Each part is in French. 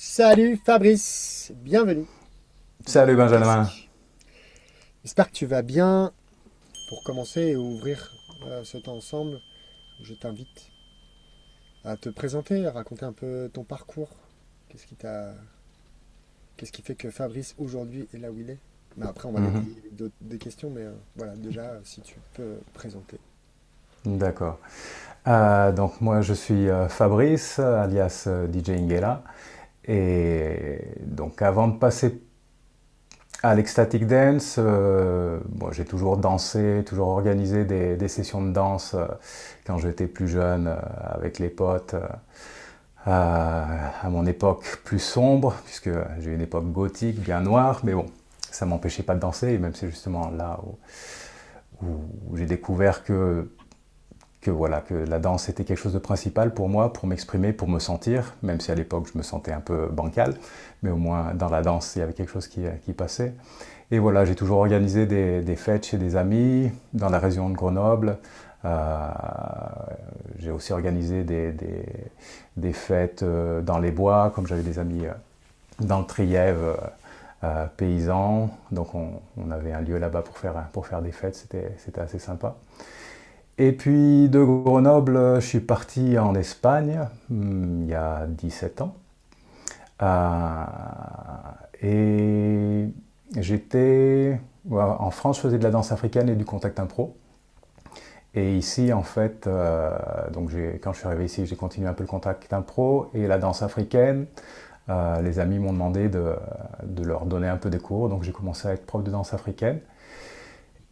Salut Fabrice, bienvenue dans le Salut Benjamin. classique. J'espère que tu vas bien. Pour commencer et ouvrir ce temps ensemble, je t'invite à te présenter, à raconter un peu ton parcours. Qu'est-ce qui t'a, qu'est-ce qui fait que Fabrice aujourd'hui est là où il est? Mais après, on va Mhm. détailler des questions, mais voilà, déjà, si tu peux présenter. D'accord. Donc moi je suis Fabrice, alias DJ Ingela. Et donc avant de passer à l'Ecstatic Dance, bon, j'ai toujours dansé, toujours organisé des sessions de danse quand j'étais plus jeune avec les potes. À mon époque plus sombre, puisque j'ai une époque gothique, bien noire, mais bon, ça m'empêchait pas de danser, et même c'est justement là où j'ai découvert que voilà, que la danse était quelque chose de principal pour moi, pour m'exprimer, pour me sentir, même si à l'époque je me sentais un peu bancal, mais au moins dans la danse il y avait quelque chose qui passait. Et voilà, j'ai toujours organisé des fêtes chez des amis dans la région de Grenoble. Euh, j'ai aussi organisé des fêtes dans les bois, comme j'avais des amis dans le Trièves paysan. Donc on avait un lieu là-bas pour faire des fêtes, c'était assez sympa. Et puis de Grenoble, je suis parti en Espagne il y a 17 ans. Euh, et j'étais. En France, je faisais de la danse africaine et du contact impro. Et ici, en fait, donc quand je suis arrivé ici, j'ai continué un peu le contact impro et la danse africaine. Les amis m'ont demandé de leur donner un peu des cours, donc j'ai commencé à être prof de danse africaine.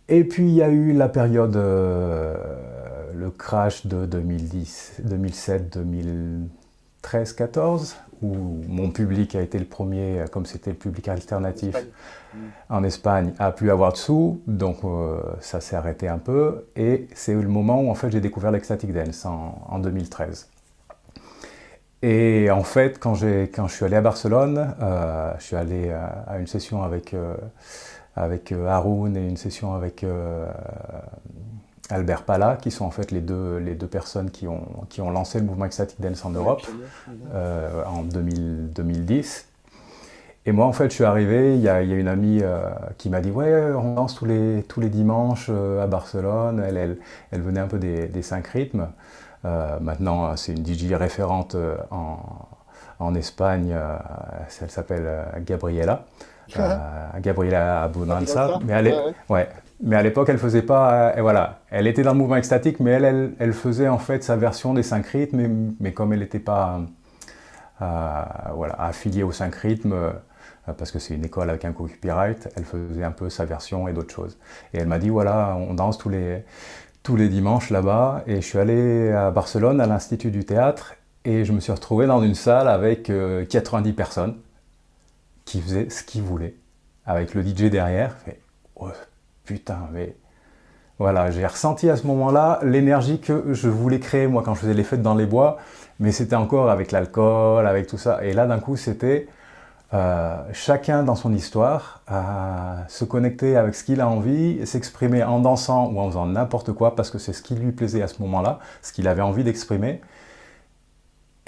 Et puis il y a eu la période, le crash de 2010, 2007, 2013-14, où mon public a été le premier, comme c'était le public En alternatif Espagne. Mm. en Espagne, a pu avoir de sous, donc ça s'est arrêté un peu. Et c'est le moment où en fait j'ai découvert l'ecstatic dance en 2013. Et en fait, quand je suis allé à Barcelone, je suis allé à une session avec Haroun et une session avec Albert Pala, qui sont en fait les deux personnes qui ont lancé le mouvement Ecstatic Dance en Ouais, Europe pionnier. Mhm. en 2010. Et moi, en fait, je suis arrivé, il y a une amie qui m'a dit ouais, on danse tous les dimanches à Barcelone. Elle venait un peu des 5 rythmes. Maintenant, c'est une DJ référente en Espagne. Elle s'appelle Gabriela. Gabriela Pas dans Abundanza. ça? Ouais, ouais. Ouais. Mais à l'époque, elle faisait pas. Et voilà, elle était dans le mouvement extatique, mais elle faisait en fait sa version des 5 rythmes. Mais comme elle n'était pas voilà, affiliée aux 5 rythmes, parce que c'est une école avec un copyright, elle faisait un peu sa version et d'autres choses. Et elle m'a dit voilà, on danse tous les dimanches là-bas. Et je suis allé à Barcelone, à l'Institut du théâtre, et je me suis retrouvé dans une salle avec 90 personnes qui faisaient ce qu'ils voulaient, avec le DJ derrière. Fait, oh, putain, mais voilà, j'ai ressenti à ce moment-là l'énergie que je voulais créer moi quand je faisais les fêtes dans les bois, mais c'était encore avec l'alcool, avec tout ça. Et là, d'un coup, c'était chacun dans son histoire, se connecter avec ce qu'il a envie, s'exprimer en dansant ou en faisant n'importe quoi, parce que c'est ce qui lui plaisait à ce moment-là, ce qu'il avait envie d'exprimer.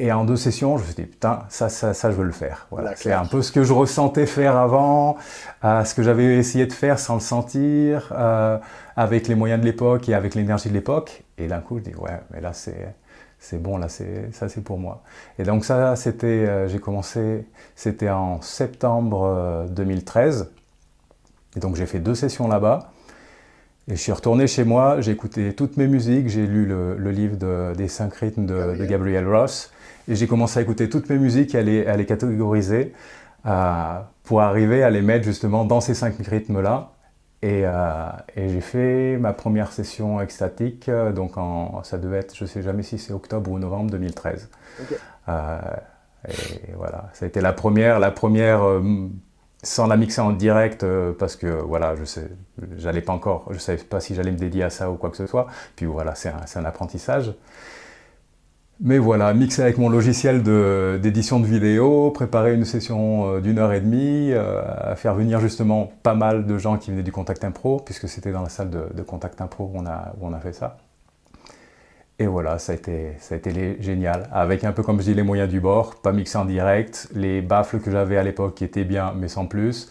Et en 2 sessions, je me suis dit, putain, ça, je veux le faire. Voilà. La C'est un peu claque. ce que je ressentais faire avant, ce que j'avais essayé de faire sans le sentir, avec les moyens de l'époque et avec l'énergie de l'époque. Et d'un coup, je dis, ouais, mais là, c'est bon, là, ça, c'est pour moi. Et donc, ça, j'ai commencé, c'était en septembre 2013. Et donc, j'ai fait 2 sessions là-bas. Et je suis retourné chez moi, j'ai écouté toutes mes musiques, j'ai lu le livre des 5 rythmes de Gabriel. Gabriel Ross, et j'ai commencé à écouter toutes mes musiques, à les catégoriser, pour arriver à les mettre justement dans ces 5 rythmes-là. Et j'ai fait ma première session extatique, donc ça devait être, je ne sais jamais si c'est octobre ou novembre 2013. Ok. Euh, et voilà, ça a été la première sans la mixer en direct parce que voilà, j'allais pas encore, je savais pas si j'allais me dédier à ça ou quoi que ce soit. Puis voilà, c'est un apprentissage. Mais voilà, mixer avec mon logiciel d'édition de vidéo, préparer une session d'1 heure et demie, à faire venir justement pas mal de gens qui venaient du Contact Impro, puisque c'était dans la salle de Contact Impro où on a fait ça. Et voilà, ça a été génial. Avec un peu, comme je dis, les moyens du bord, pas mixé en direct, les baffles que j'avais à l'époque qui étaient bien, mais sans plus.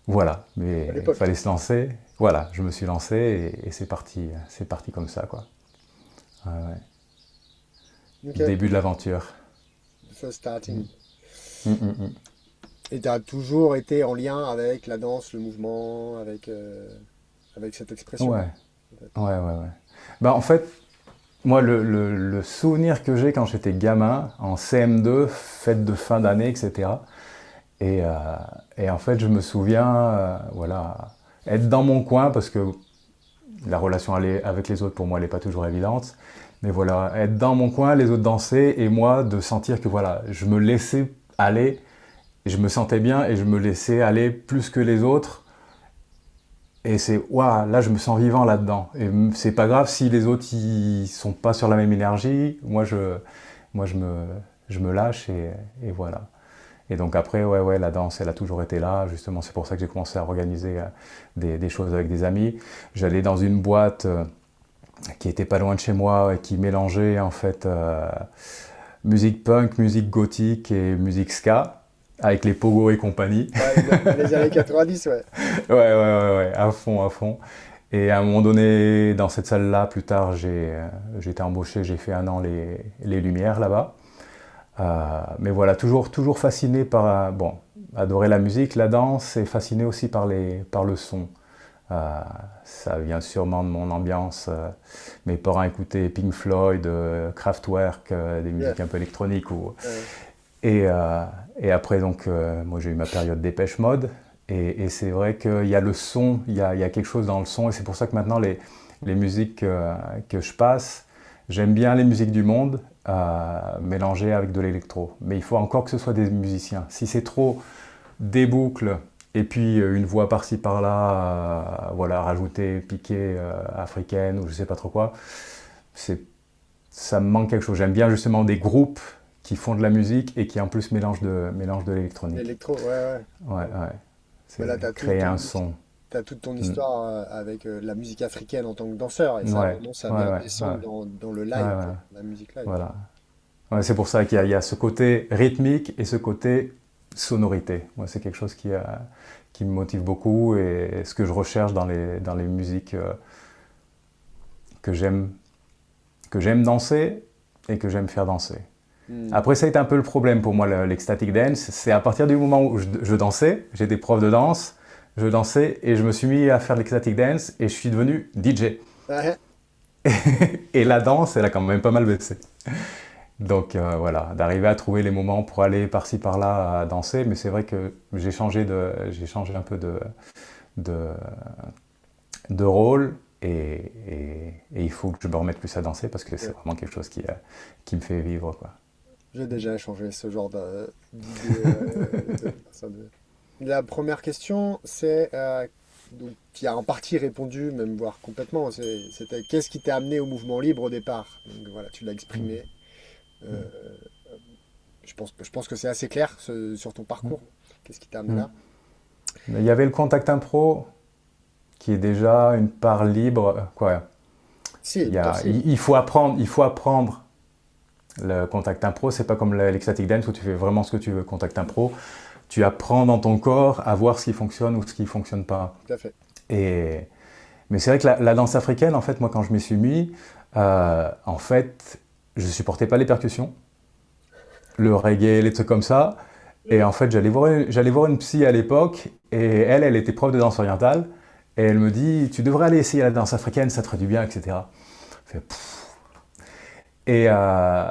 Voilà, À mais il l'époque. fallait se lancer. Voilà, je me suis lancé et c'est parti comme ça, quoi. Ouais, ouais. Ok, Début de l'aventure. first starting. Mm, mm, mm. Et tu as toujours été en lien avec la danse, le mouvement, avec cette expression, Ouais, en fait. ouais, ouais, ouais. Bah, en fait, moi, le souvenir que j'ai quand j'étais gamin, en CM2, fête de fin d'année, etc. Et, euh, et en fait, je me souviens, voilà, être dans mon coin, parce que la relation avec les autres, pour moi, elle n'est pas toujours évidente. Mais voilà, être dans mon coin, les autres danser, et moi, de sentir que voilà, je me laissais aller, je me sentais bien, et je me laissais aller plus que les autres. Et c'est, waouh, là, je me sens vivant là-dedans. Et c'est pas grave si les autres, ils sont pas sur la même énergie. Moi, je me lâche, et voilà. Et donc après, ouais, ouais, la danse, elle a toujours été là. Justement, c'est pour ça que j'ai commencé à organiser des choses avec des amis. J'allais dans une boîte qui était pas loin de chez moi et qui mélangeait en fait musique punk, musique gothique et musique ska avec les pogo et compagnie. Ouais, les années 90, ouais. Ouais, ouais, ouais, ouais, à fond, à fond. Et à un moment donné, dans cette salle-là, plus tard, j'ai été embauché, j'ai fait un an les lumières là-bas. Mais voilà, toujours fasciné par, bon, adorer la musique, la danse, et fasciné aussi par le son. Euh, Ça vient sûrement de mon ambiance. Mes parents écoutaient Pink Floyd, Kraftwerk, des Yeah. musiques un peu électroniques. Ouais. Et, euh, et après, donc, moi j'ai eu ma période Dépêche Mode. Et c'est vrai qu'il y a le son, il y a quelque chose dans le son. Et c'est pour ça que maintenant, les musiques que je passe, j'aime bien les musiques du monde mélangées avec de l'électro. Mais il faut encore que ce soit des musiciens. Si c'est trop des boucles et puis une voix par-ci par-là, voilà, rajoutée, piquée, africaine ou je sais pas trop quoi, c'est, ça me manque quelque chose. J'aime bien justement des groupes qui font de la musique et qui en plus mélangent de l'électronique. L'électro, ouais, ouais. Ouais, ouais. Mais là, C'est créer un son. t'as toute ton Mm. histoire avec la musique africaine en tant que danseur. Et ça, Ouais, vraiment, ça ouais, vient ouais, descendre ouais, dans le ouais, live, en ouais. fait, la musique live. Voilà. Ouais, c'est pour ça il y a ce côté rythmique et ce côté sonorité. Moi, c'est quelque chose qui me motive beaucoup et ce que je recherche dans les musiques que j'aime que j'aime danser et que j'aime faire danser. Hmm. Après, ça a été un peu le problème pour moi, l'ecstatic dance. C'est à partir du moment où je dansais, j'ai des profs de danse, je dansais et je me suis mis à faire l'ecstatic dance et je suis devenu DJ. Ouais. Et la danse, elle a quand même pas mal baissé. Donc voilà, d'arriver à trouver les moments pour aller par-ci par-là à danser, mais c'est vrai que j'ai changé un peu de, de rôle et il faut que je me remette plus à danser parce que c'est Ouais. vraiment quelque chose qui me fait vivre, quoi. J'ai déjà échangé ce genre d'idée de personnes. La première question, c'est, donc, qui a en partie répondu, même voire complètement, c'était qu'est-ce qui t'a amené au mouvement libre au départ? Donc voilà, tu l'as exprimé. Euh, je pense que c'est assez clair sur ton parcours. Qu'est-ce qui t'a amené Mm. là? Mais il y avait le contact impro qui est déjà une part libre, quoi. Si, tout à fait. Il faut apprendre le contact impro. C'est pas comme l'ecstatic dance où tu fais vraiment ce que tu veux. Contact impro, tu apprends dans ton corps à voir ce qui fonctionne ou ce qui fonctionne pas. Tout à fait. Et, mais c'est vrai que la danse africaine, en fait, moi, quand je m'y suis mis, en fait, je supportais pas les percussions, le reggae, les trucs comme ça. Et en fait, j'allais voir une psy à l'époque, et elle était prof de danse orientale, et elle me dit, tu devrais aller essayer la danse africaine, ça te ferait du bien, etc. Je fais, pff. Et, euh,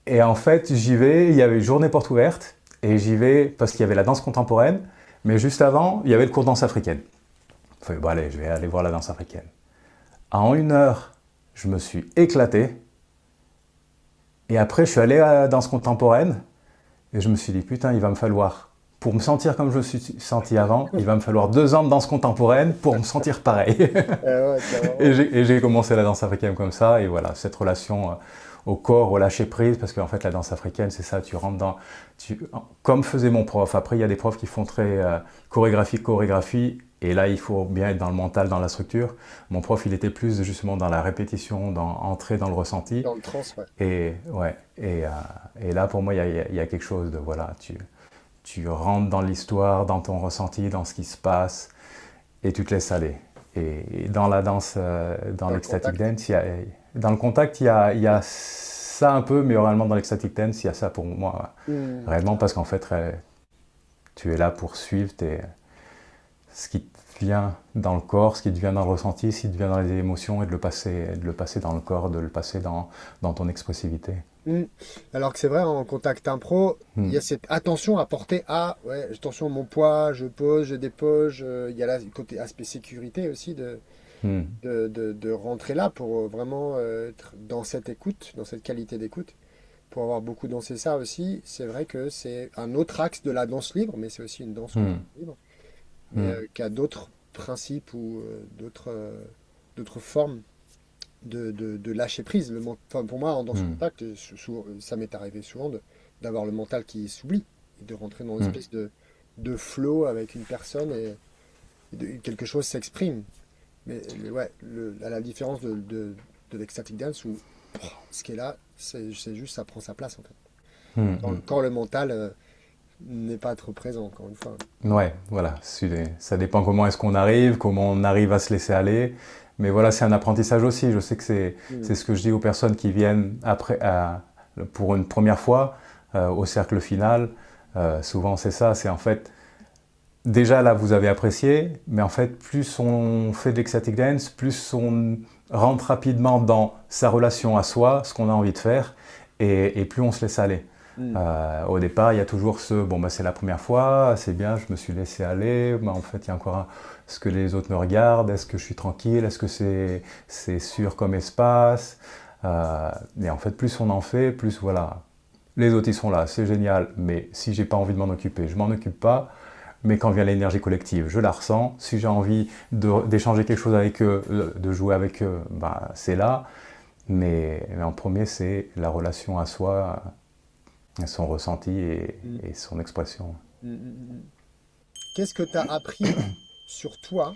et en fait, j'y vais, il y avait une journée porte ouverte, et j'y vais parce qu'il y avait la danse contemporaine, mais juste avant, il y avait le cours de danse africaine. Je fais, bon allez, je vais aller voir la danse africaine. En 1 heure, je me suis éclaté, et après, je suis allé à la danse contemporaine, et je me suis dit, putain, il va me falloir, pour me sentir comme je me suis senti avant, il va me falloir 2 ans de danse contemporaine pour me sentir pareil. Ouais, carrément. Et j'ai commencé la danse africaine comme ça, et voilà, cette relation au corps, au lâcher prise, parce qu'en fait, la danse africaine, c'est ça, tu rentres comme faisait mon prof. Après, il y a des profs qui font très chorégraphie, Et là, il faut bien être dans le mental, dans la structure. Mon prof, il était plus justement dans la répétition, dans entrer dans le ressenti. Dans le trance, ouais. Et ouais, et là, pour moi, il y a quelque chose de, voilà, tu rentres dans l'histoire, dans ton ressenti, dans ce qui se passe, et tu te laisses aller. Et dans la danse, dans Dans le l'ecstatic contact. dance, dans le contact, il y a ça un peu, mais réellement dans l'ecstatic dance, il y a ça pour moi, réellement, parce qu'en fait, tu es là pour suivre ce qui te vient dans le corps, ce qui te vient dans le ressenti, ce qui te vient dans les émotions, et de le passer dans le corps, de le passer dans ton expressivité. Mm. Alors que c'est vrai, en contact impro, il Hmm. y a cette attention à porter à, ouais, attention, mon poids, je pose, je dépose, il y a là le côté aspect sécurité aussi Hmm. de rentrer là pour vraiment être dans cette écoute, dans cette qualité d'écoute. Pour avoir beaucoup dansé ça aussi, c'est vrai que c'est un autre axe de la danse libre, mais c'est aussi une danse Hmm. complètement libre, mais Hmm. qui a d'autres principes ou d'autres formes de lâcher prise. Enfin, pour moi, en danse Hmm. contact, ça m'est arrivé souvent d'avoir le mental qui s'oublie et de rentrer dans une Hmm. espèce de flow avec une personne et quelque chose s'exprime. Mais ouais, à la différence de l'ecstatic dance où ce qui est là, c'est juste, ça prend sa place en fait. Hmm. Hmm. Quand le mental n'est pas trop présent, encore une fois. Ouais, voilà. Ça dépend comment est-ce qu'on arrive, comment on arrive à se laisser aller. Mais voilà, c'est un apprentissage aussi. Je sais que Mm. c'est ce que je dis aux personnes qui viennent après, pour une première fois au cercle final. Souvent, c'est ça. C'est en fait, déjà là, vous avez apprécié, mais en fait, plus on fait de l'ecstatic dance, plus on rentre rapidement dans sa relation à soi, ce qu'on a envie de faire, et plus on se laisse aller. Mm. Au départ, il y a toujours ce bon, bah, c'est la première fois, c'est bien, je me suis laissé aller. Bah, en fait, il y a encore est-ce que les autres me regardent? Est-ce que je suis tranquille? Est-ce que c'est sûr comme espace? Et en fait, plus on en fait, plus voilà. Les autres, ils sont là, c'est génial, mais si j'ai pas envie de m'en occuper, je m'en occupe pas. Mais quand vient l'énergie collective, je la ressens. Si j'ai envie d'échanger quelque chose avec eux, de jouer avec eux, bah, c'est là. Mais en premier, c'est la relation à soi, son ressenti Mm. et son expression. Mm, mm, mm. Qu'est-ce que tu as appris sur toi?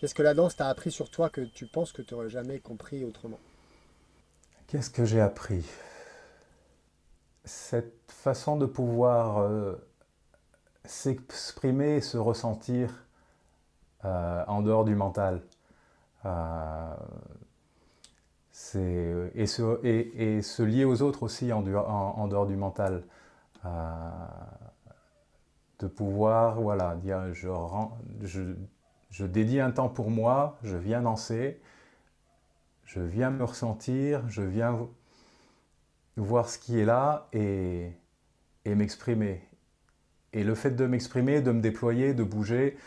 Qu'est-ce que la danse t'a appris sur toi que tu penses que tu n'aurais jamais compris autrement? Qu'est-ce que j'ai appris? Cette façon de pouvoir s'exprimer et se ressentir en dehors du mental. Euh, et se lier aux autres aussi en dehors du mental. Euh, de pouvoir, voilà, dire je dédie un temps pour moi, je viens danser, je viens me ressentir, je viens voir ce qui est là et m'exprimer. Et le fait de m'exprimer, de me déployer, de bouger,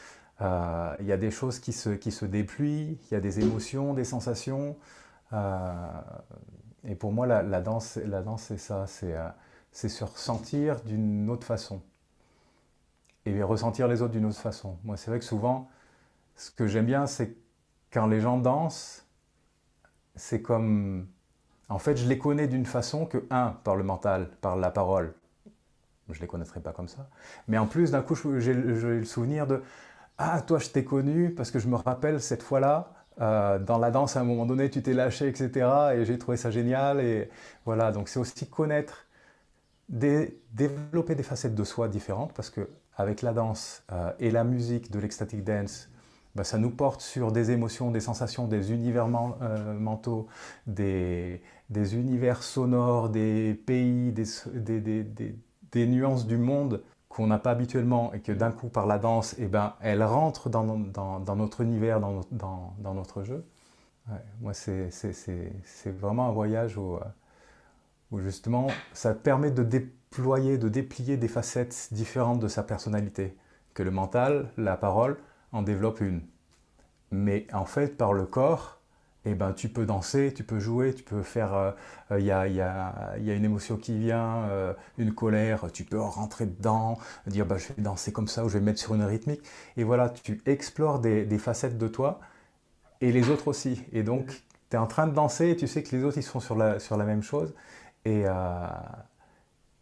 il y a des choses qui se dépluient, il y a des émotions, des sensations. euh, et pour moi, la danse c'est ça, c'est se ressentir d'une autre façon et ressentir les autres d'une autre façon. Moi, c'est vrai que souvent, ce que j'aime bien, c'est quand les gens dansent, c'est comme... En fait, je les connais d'une façon que, par le mental, par la parole, je ne les connaîtrais pas comme ça. Mais en plus, d'un coup, j'ai le souvenir de ah, toi, je t'ai connu parce que je me rappelle cette fois-là, dans la danse, à un moment donné, tu t'es lâché, etc. Et j'ai trouvé ça génial. Et voilà, donc c'est aussi connaître, développer des facettes de soi différentes parce que avec la danse et la musique de l'ecstatic dance, bah, ça nous porte sur des émotions, des sensations, des univers mentaux, des univers sonores, des pays, des nuances du monde qu'on n'a pas habituellement et que d'un coup par la danse, eh ben, elle rentre dans notre univers, dans notre jeu. Ouais, moi, c'est vraiment un voyage où justement ça permet de déployer, de déplier des facettes différentes de sa personnalité. Que le mental, la parole, en développe une. Mais en fait, par le corps, eh ben, tu peux danser, tu peux jouer, tu peux faire. Il y a une émotion qui vient, une colère, tu peux rentrer dedans, dire bah, je vais danser comme ça ou je vais me mettre sur une rythmique. Et voilà, tu explores des facettes de toi et les autres aussi. Et donc, tu es en train de danser et tu sais que les autres ils sont sur la même chose. Et,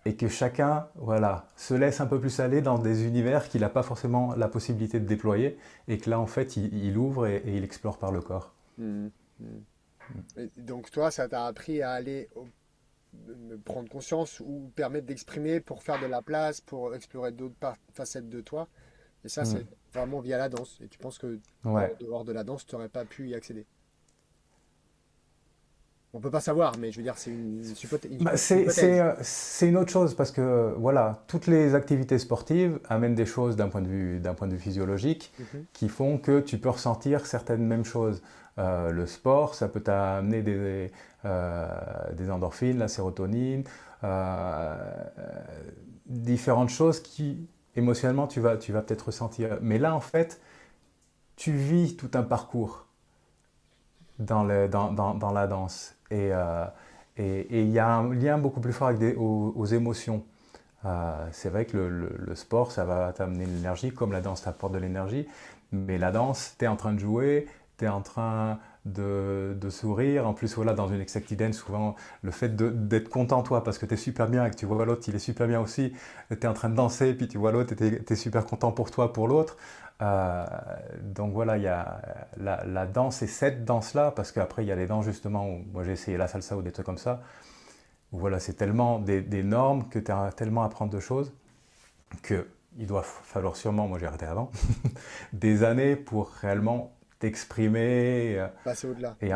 et que chacun, voilà, se laisse un peu plus aller dans des univers qu'il n'a pas forcément la possibilité de déployer, et que là, en fait, il ouvre et il explore par le corps. Mhm. Mhm. Et donc toi, ça t'a appris à prendre conscience ou permettre d'exprimer pour faire de la place, pour explorer d'autres facettes de toi. Et ça, Mm. c'est vraiment via la danse. Et tu penses que en Ouais. dehors de la danse, tu n'aurais pas pu y accéder. On peut pas savoir, mais je veux dire, c'est Bah, une hypothèse. c'est une autre chose parce que voilà, toutes les activités sportives amènent des choses d'un point de vue physiologique Mhm. qui font que tu peux ressentir certaines mêmes choses. Le sport, ça peut t'amener des endorphines, la sérotonine, différentes choses qui émotionnellement tu vas peut-être ressentir. Mais là, en fait, tu vis tout un parcours dans la danse. Et il y a un lien beaucoup plus fort avec aux émotions. C'est vrai que le sport, ça va t'amener de l'énergie, comme la danse t'apporte de l'énergie. Mais la danse, tu es en train de jouer, tu es en train de sourire. En plus, voilà, dans une ecstatic dance, souvent, le fait d'être content, toi, parce que tu es super bien et que tu vois l'autre, il est super bien aussi. Tu es en train de danser, puis tu vois l'autre, tu es super content pour toi, pour l'autre. Euh, donc voilà, il y a la danse et cette danse-là, parce qu'après, il y a les danses justement où moi j'ai essayé la salsa ou des trucs comme ça, où voilà, c'est tellement des normes que tu as tellement à apprendre de choses que il doit falloir sûrement, moi j'ai arrêté avant, des années pour réellement t'exprimer. Passer au-delà. Et,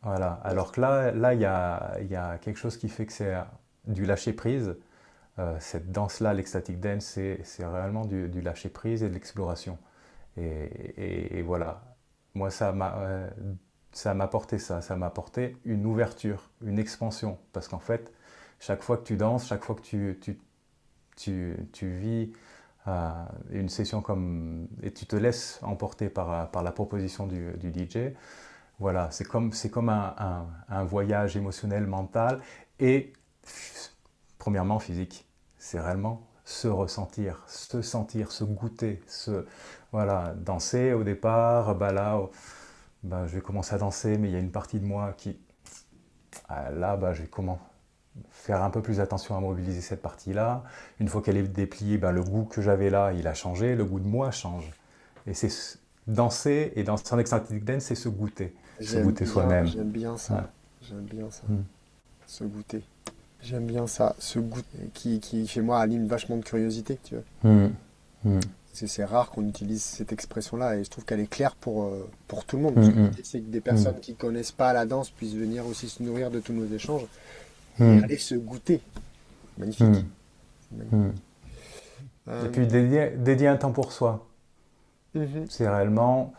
voilà. Yes. Alors que il y a quelque chose qui fait que c'est du lâcher prise. Cette danse-là, l'ecstatic dance, c'est réellement du lâcher prise et de l'exploration. Et voilà. Moi, ça m'a apporté ça. Ça m'a apporté une ouverture, une expansion. Parce qu'en fait, chaque fois que tu danses, chaque fois que tu vis une session comme et tu te laisses emporter par la proposition du DJ, voilà, c'est comme un voyage émotionnel, mental et premièrement physique. C'est réellement se ressentir, se sentir, se goûter, voilà, danser au départ, bah là, bah, je vais commencer à danser, mais il y a une partie de moi qui, là, bah, je vais comment faire un peu plus attention à mobiliser cette partie-là. Une fois qu'elle est dépliée, ben, le goût que j'avais là, il a changé, le goût de moi change. Et c'est danser, et danser en ecstatic dance, c'est se goûter soi-même. J'aime bien Ouais. ça. J'aime bien ça. Mm. Se goûter. J'aime bien ça. Se goûter. Qui, chez moi, anime vachement de curiosité, tu vois. Mm. Mm. C'est rare qu'on utilise cette expression-là et je trouve qu'elle est claire pour tout le monde. Parce que Mm. l'idée, c'est que des Mm. personnes qui connaissent pas la danse puissent venir aussi se nourrir de tous nos échanges et Mm. aller se goûter. Magnifique. Mm. Magnifique. Mm. Et puis dédier un temps pour soi. Mhm. C'est réellement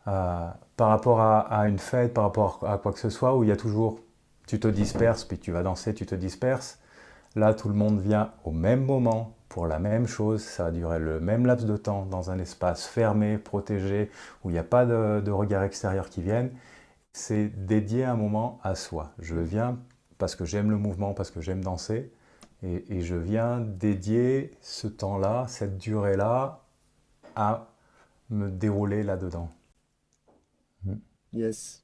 par rapport à une fête, par rapport à quoi que ce soit, où il y a toujours, tu te disperses, puis tu vas danser, tu te disperses. Là, tout le monde vient au même moment pour la même chose. Ça va durer le même laps de temps dans un espace fermé, protégé, où il n'y a pas de regard extérieur qui viennent. C'est dédié un moment à soi. Je viens parce que j'aime le mouvement, parce que j'aime danser, et je viens dédier ce temps-là, cette durée-là, à me dérouler là-dedans. Mm. Yes.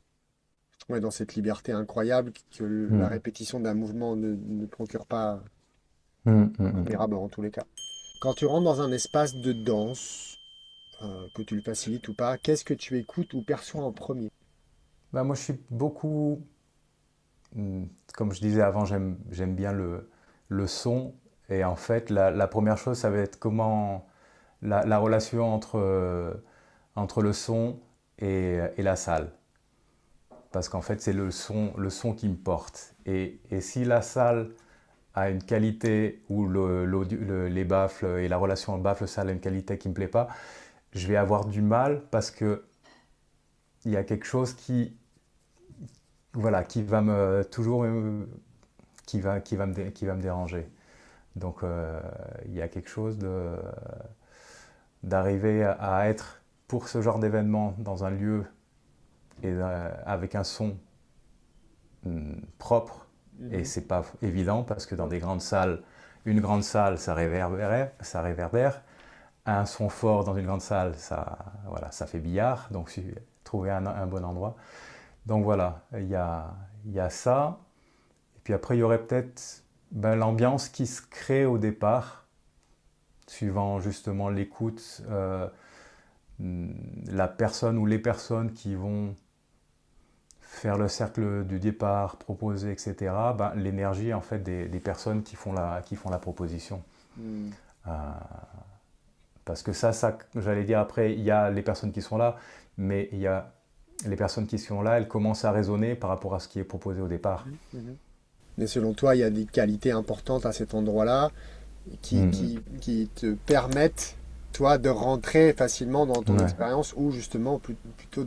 Ouais, dans cette liberté incroyable que la Mm. répétition d'un mouvement ne procure pas, Mm, mm, mm. admirable en tous les cas. Quand tu rentres dans un espace de danse, que tu le facilites ou pas, qu'est-ce que tu écoutes ou perçois en premier? Bah, moi, je suis beaucoup, comme je disais avant, j'aime bien le son. Et en fait, la première chose, ça va être comment la relation entre le son et la salle. Parce qu'en fait, c'est le son qui me porte. Et si la salle a une qualité où les baffles et la relation baffle-salle a une qualité qui ne me plaît pas, je vais avoir du mal parce que il y a quelque chose voilà, qui va me toujours qui va me déranger. Donc il y a quelque chose d'arriver à être pour ce genre d'événement dans un lieu et avec un son propre. Et Mhm. c'est pas évident parce que dans des grandes salles, une grande salle, ça réverbère, ça réverbère. Un son fort dans une grande salle, ça, voilà, ça fait billard. Donc trouver un bon endroit. Donc voilà, il y a ça. Et puis après, il y aurait peut-être Ben, l'ambiance qui se crée au départ, suivant justement l'écoute, la personne ou les personnes qui vont faire le cercle du départ, proposer, etc., ben, l'énergie en fait des personnes qui font la proposition. Hmm. Euh, parce que ça, j'allais dire après, il y a les personnes qui sont là, mais il y a les personnes qui sont là, elles commencent à raisonner par rapport à ce qui est proposé au départ. Mhm. Mais selon toi, il y a des qualités importantes à cet endroit-là qui te permettent, toi, de rentrer facilement dans ton Ouais. expérience ou justement plutôt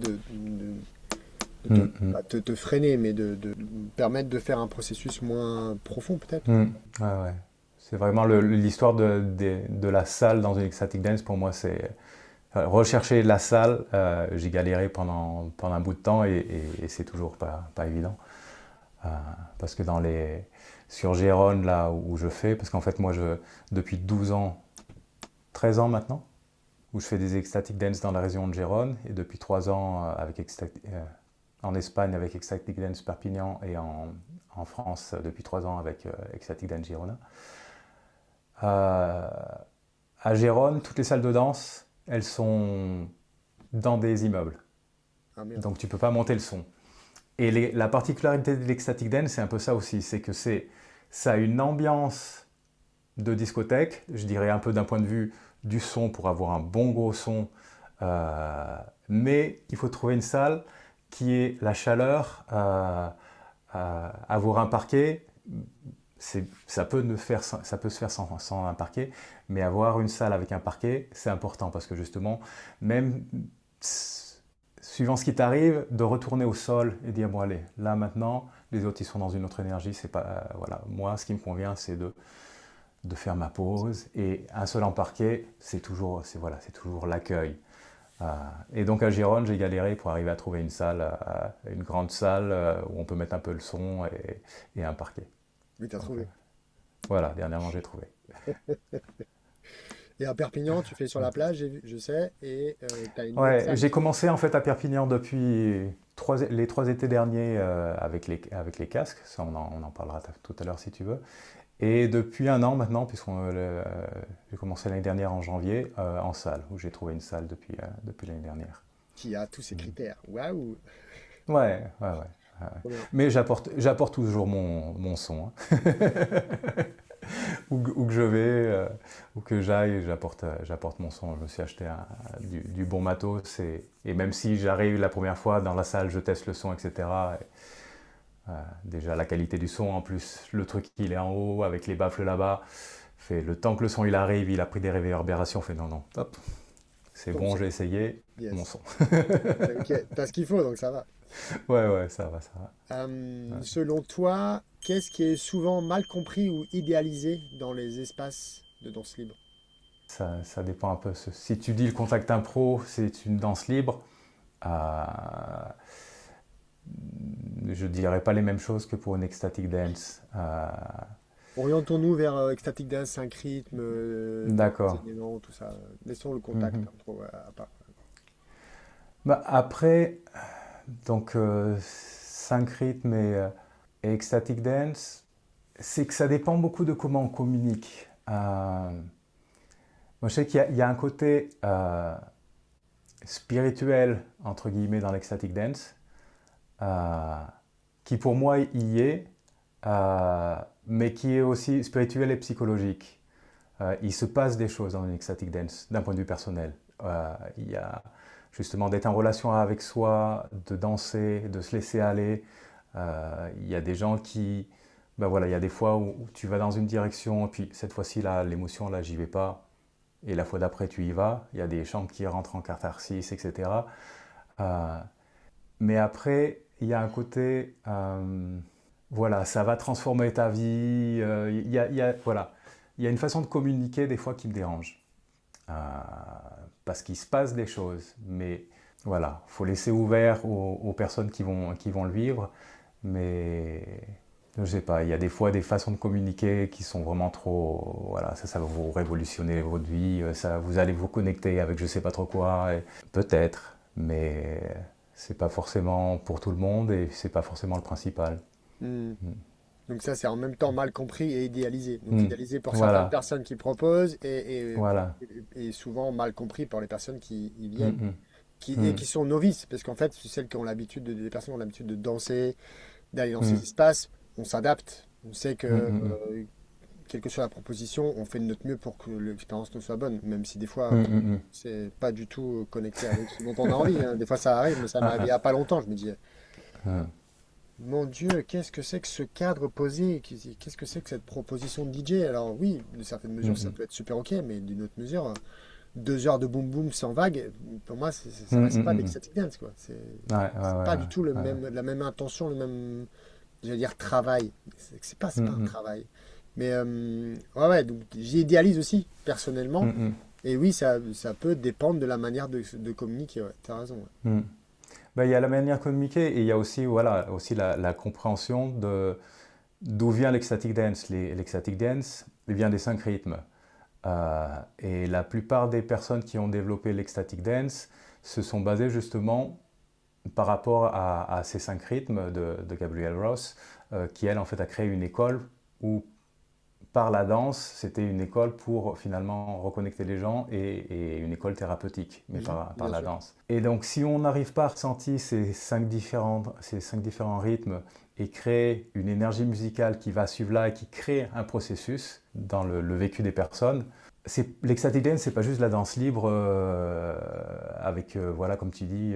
Mm, pas te freiner, mais de permettre de faire un processus moins profond peut-être. mm. Ouais, ouais. C'est vraiment l'histoire de la salle dans une ecstatic dance. Pour moi, c'est rechercher la salle. J'ai galéré pendant un bout de temps et c'est toujours pas évident. Euh, parce que sur Gérone, là où je fais, parce qu'en fait, moi, depuis 12 ans, 13 ans maintenant, où je fais des ecstatic dance dans la région de Gérone, et depuis 3 ans en Espagne avec Ecstatic Dance Perpignan et en France depuis 3 ans avec Ecstatic Dance Girona. Euh, à Gérone, toutes les salles de danse, elles sont dans des immeubles. Ah merde. Donc tu peux pas monter le son. Et la particularité de l'Ecstatic Dance, c'est un peu ça aussi, c'est que ça a une ambiance de discothèque, je dirais un peu d'un point de vue du son pour avoir un bon gros son, mais il faut trouver une salle qui ait la chaleur, avoir un parquet, ça peut se faire sans un parquet, mais avoir une salle avec un parquet, c'est important parce que justement, même suivant ce qui t'arrive, de retourner au sol et dire bon allez, là maintenant, les autres ils sont dans une autre énergie, c'est pas voilà, moi ce qui me convient c'est de faire ma pause et un seul en parquet, c'est toujours l'accueil. Et donc à Gironde, j'ai galéré pour arriver à trouver une salle, une grande salle où on peut mettre un peu le son et un parquet. Oui, t'as Donc, trouvé. voilà, dernièrement j'ai trouvé. Et à Perpignan, tu fais sur la plage, je sais, et tu as une autre Ouais, salle. j'ai commencé en fait à Perpignan depuis les 3 étés derniers avec les casques, ça on en parlera tout à l'heure si tu veux. Et depuis un an maintenant, j'ai commencé l'année dernière en janvier, en salle, où j'ai trouvé une salle depuis l'année dernière. Qui a tous ces critères. Waouh! Ouais, ouais, ouais. Ouais. Trop bien. Mais j'apporte toujours mon son. Hein. Où que je vais, où que j'aille, j'apporte mon son. Je me suis acheté du bon matos et même si j'arrive la première fois dans la salle, je teste le son, etc. Déjà la qualité du son, en plus le truc il est en haut avec les baffles là-bas, fait le temps que le son il arrive, il a pris des réverbérations, fait non, hop, c'est Ton bon, son. j'ai essayé, mon Yes. son. Ok, t'as ce qu'il faut, donc ça va. Ouais, ouais, ça va, ça va. Selon toi, qu'est-ce qui est souvent mal compris ou idéalisé dans les espaces de danse libre? Ça dépend un peu. Si tu dis le contact impro, c'est une danse libre, euh, je dirais pas les mêmes choses que pour une ecstatic dance. Orientons-nous vers Ecstatic Dance, 5 rythmes, différents D'accord. éléments, tout ça. Laissons le contact Mhm. hein, trop à part. Bah, après, donc 5 rythmes et ecstatic dance, c'est que ça dépend beaucoup de comment on communique. Moi, je sais qu'il y a un côté spirituel, entre guillemets, dans l'ecstatic dance, euh, qui pour moi y est, euh, mais qui est aussi spirituel et psychologique. Il se passe des choses dans une ecstatic dance, d'un point de vue personnel. Il y a justement d'être en relation avec soi, de danser, de se laisser aller. Il y a des gens qui... Ben voilà, il y a des fois où tu vas dans une direction, et puis cette fois-ci, là, l'émotion, là, j'y vais pas. Et la fois d'après, tu y vas. Il y a des chants qui rentrent en catharsis, etc. Euh, mais après, il y a un côté, voilà, ça va transformer ta vie. Voilà, il y a une façon de communiquer des fois qui me dérange. Euh, parce qu'il se passe des choses. Mais voilà, il faut laisser ouvert aux personnes qui vont le vivre. Mais je sais pas, il y a des fois des façons de communiquer qui sont vraiment trop. Voilà, ça va vous révolutionner votre vie. Ça, vous allez vous connecter avec je sais pas trop quoi. Peut-être, mais c'est pas forcément pour tout le monde et c'est pas forcément le principal. Hmm. Donc ça, c'est en même temps mal compris et idéalisé. Donc Hmm. idéalisé pour certaines Voilà, personnes qui proposent voilà. et souvent mal compris par les personnes qui y Hmm, viennent. hmm, Et hmm, qui sont novices, parce qu'en fait, c'est celles qui ont l'habitude, des personnes qui ont l'habitude de danser, d'aller dans hmm, ces espaces, on s'adapte. On sait que, hmm, hmm, quelle que soit la proposition, on fait de notre mieux pour que l'expérience nous soit bonne, même si des fois, hmm, hmm, hmm. c'est pas du tout connecté avec ce dont on a envie, hein. Des fois, ça arrive, mais ça m'est Ah, arrivé il y ah, a pas longtemps. Je me dis, ah. mon Dieu, qu'est-ce que c'est que ce cadre posé? Qu'est-ce que c'est que cette proposition de DJ? Alors oui, de certaines Hmm, mesures, ça hmm, peut être super ok, mais d'une autre mesure, 2 heures de boom boom sans vague, pour moi, ça hmm, reste hmm, pas de hmm. l'ecstatic dance, quoi. Ouais, ouais, C'est ouais, pas du tout ouais, ouais. la même intention, le même, j'allais dire, travail. C'est Hmm, pas un hmm, travail. Mais ouais, donc j'idéalise aussi, personnellement. hmm, hmm, Et oui, ça peut dépendre de la manière de communiquer, ouais. T'as raison, ouais. hmm. Ben, il y a la manière de communiquer et il y a aussi, voilà, aussi la compréhension de d'où vient l'ecstatic dance. L'ecstatic dance, il vient des 5 rythmes. Et la plupart des personnes qui ont développé l'ecstatic dance se sont basées justement par rapport à ces 5 rythmes de Gabriel Ross, qui elle en fait a créé une école où par la danse, c'était une école pour finalement reconnecter les gens et une école thérapeutique, mais Mhm, par bien la sûr. danse. Et donc si on n'arrive pas à ressentir ces cinq différents rythmes et créer une énergie musicale qui va suivre là et qui crée un processus dans le vécu des personnes, l'ecstatic dance, c'est pas juste la danse libre avec, voilà, comme tu dis,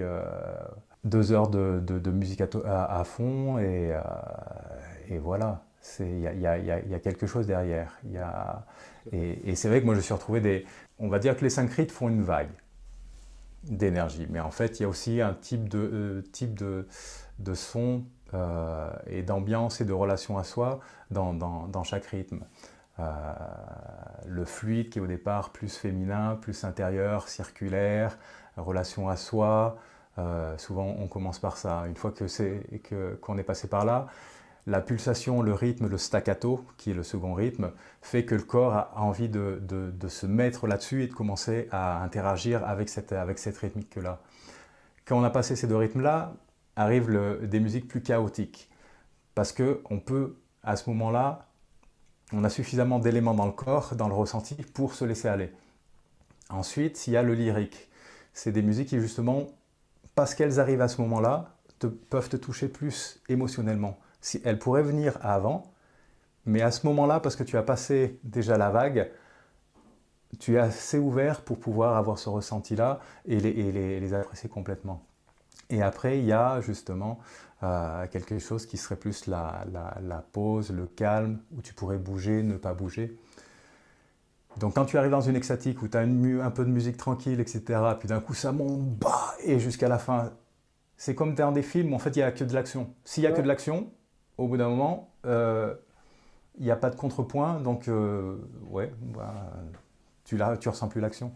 2 heures de musique à fond et voilà. Il y a quelque chose derrière. Et c'est vrai que moi je suis retrouvé On va dire que les 5 rythmes font une vague d'énergie, mais en fait il y a aussi un type de son et d'ambiance et de relation à soi dans chaque rythme. Euh, le fluide qui est au départ plus féminin, plus intérieur, circulaire, relation à soi. Souvent on commence par ça. Une fois qu'on est passé par là, la pulsation, le rythme, le staccato, qui est le second rythme, fait que le corps a envie de se mettre là-dessus et de commencer à interagir avec cette rythmique-là. Quand on a passé ces 2 rythmes-là, arrivent des musiques plus chaotiques. Parce qu'on peut, à ce moment-là, on a suffisamment d'éléments dans le corps, dans le ressenti, pour se laisser aller. Ensuite, il y a le lyrique. C'est des musiques qui, justement, parce qu'elles arrivent à ce moment-là, peuvent te toucher plus émotionnellement. Si elles pourraient venir avant, mais à ce moment-là, parce que tu as passé déjà la vague, tu es assez ouvert pour pouvoir avoir ce ressenti-là et les apprécier complètement. Et après, il y a justement quelque chose qui serait plus la pause, le calme, où tu pourrais bouger, ne pas bouger. Donc quand tu arrives dans une extatique où tu as un peu de musique tranquille, etc., puis d'un coup ça monte, bah, et jusqu'à la fin, c'est comme dans des films, en fait, il n'y a que de l'action. S'il n'y a que Ouais. de l'action, au bout d'un moment, il n'y a pas de contrepoint, donc ouais, bah, tu ressens plus l'action.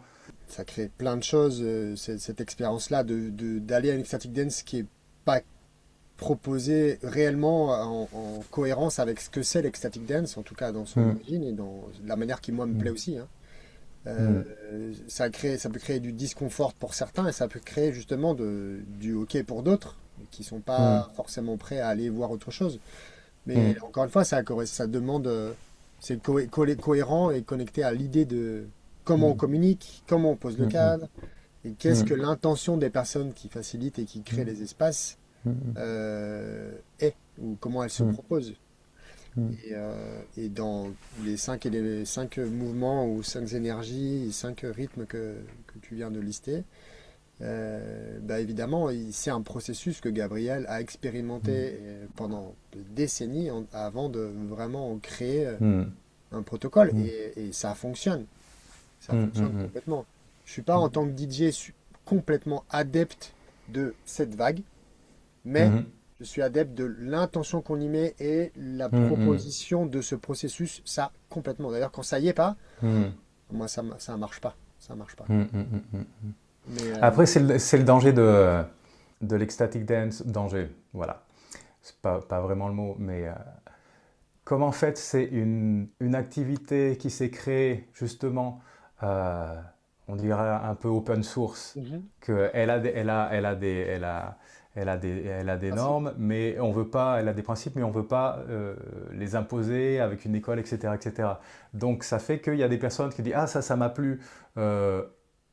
Ça crée plein de choses, cette expérience-là d'aller à une ecstatic dance qui est pas proposée réellement en cohérence avec ce que c'est l'ecstatic dance, en tout cas dans son Hmm, origine et dans la manière qui, moi, me plaît hmm, aussi, hein. hmm, Ça peut créer du disconfort pour certains et ça peut créer justement du hockey pour d'autres qui sont hmm, pas forcément prêts à aller voir autre chose. hmm, Mais encore une fois, ça demande, c'est cohérent et connecté à l'idée de comment on hmm, communique, comment on pose le hmm, hmm, cadre et qu'est-ce hmm, que l'intention des personnes qui facilitent et qui créent les espaces hmm, est ou comment elle se hmm, propose. hmm, Et dans les cinq mouvements ou 5 énergies, 5 rythmes que tu viens de lister, bah évidemment, c'est un processus que Gabriel a expérimenté pendant des décennies avant de vraiment en créer hmm, un protocole. hmm, Et ça fonctionne. Ça hmm, fonctionne hmm, complètement. Je suis pas en tant que DJ complètement adepte de cette vague, hmm, mais hmm, je suis adepte de l'intention qu'on y met et la hmm, hmm, proposition de ce processus, ça complètement. D'ailleurs, quand ça y est pas, hmm, moi ça marche pas, ça marche pas. hmm, hmm, hmm, hmm. Mais Après, c'est le danger de l'ecstatic dance, danger, voilà. C'est pas vraiment le mot, mais comme en fait c'est une activité qui s'est créée justement, on dirait un peu open source, Mhm. qu'elle a, des- elle a elle a des Principe. normes, mais on veut pas, elle a des principes, mais on veut pas les imposer avec une école, etc., etc. Donc ça fait qu'il y a des personnes qui disent ah ça m'a plu, euh,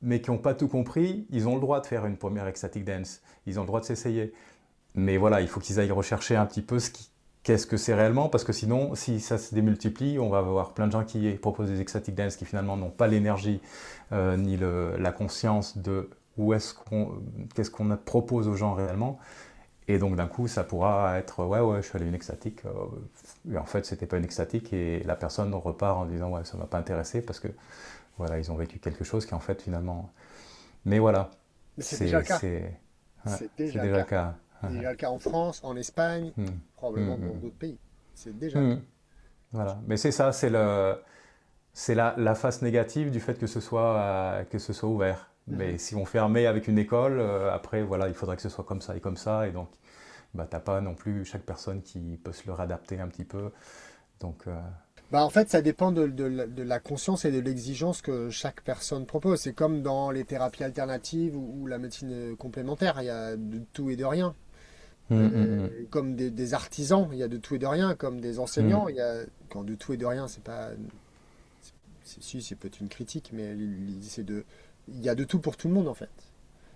mais qui n'ont pas tout compris. Ils ont le droit de faire une première ecstatic dance, ils ont le droit de s'essayer. Mais voilà, il faut qu'ils aillent rechercher un petit peu qu'est-ce que c'est réellement, parce que sinon, si ça se démultiplie, on va avoir plein de gens qui proposent des ecstatic dance qui finalement n'ont pas l'énergie ni la conscience de qu'est-ce qu'on propose aux gens réellement. Et donc d'un coup, ça pourra être ouais, je suis allé à une extatique, et en fait, c'était pas une extatique, et la personne repart en disant ouais, ça m'a pas intéressé parce que voilà, ils ont vécu quelque chose qui en fait finalement. Mais voilà, Mais c'est déjà le cas. c'est ouais, C'est c'est déjà le déjà le cas. cas. C'est déjà le cas en France, en Espagne, Hmm. probablement dans Hmm, d'autres pays. C'est déjà le hmm, cas. hmm. Voilà. Mais c'est ça, c'est la face négative du fait que ce soit ouvert. Mhm. Mais si on fermait avec une école, après, voilà, il faudrait que ce soit comme ça. Et donc, bah, t'as pas non plus chaque personne qui peut se le réadapter un petit peu. Donc, Bah, en fait, ça dépend de la conscience et de l'exigence que chaque personne propose. C'est comme dans les thérapies alternatives ou la médecine complémentaire. Il y a de tout et de rien. Comme des artisans, il y a de tout et de rien. Comme des enseignants, il y a quand de tout et de rien, c'est pas, si c'est peut-être une critique, mais l'idée c'est il y a de tout pour tout le monde en fait.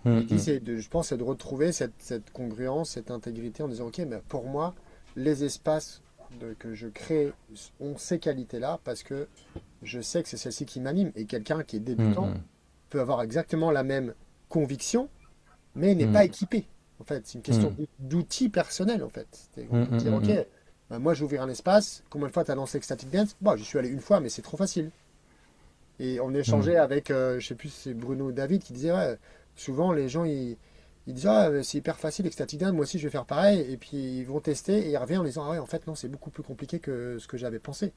L'idée c'est je pense, c'est de retrouver cette congruence, cette intégrité en disant ok, mais pour moi, les espaces que je crée ont ces qualités-là parce que je sais que c'est celle-ci qui m'anime. Et quelqu'un qui est débutant peut avoir exactement la même conviction, mais n'est pas équipé. En fait, c'est une question d'outils personnels, en fait. On peut dire, OK, moi, je vais ouvrir un espace. Combien de fois tu as lancé Ecstatic Dance? Bon, j'y suis allé une fois, mais c'est trop facile. Et on échangeait avec, je sais plus si c'est Bruno ou David qui disait, ouais, souvent, les gens, ils disent, ah, c'est hyper facile, Ecstatic Dance, moi aussi, je vais faire pareil. Et puis, ils vont tester et ils reviennent en disant, ah ouais, en fait, non, c'est beaucoup plus compliqué que ce que j'avais pensé.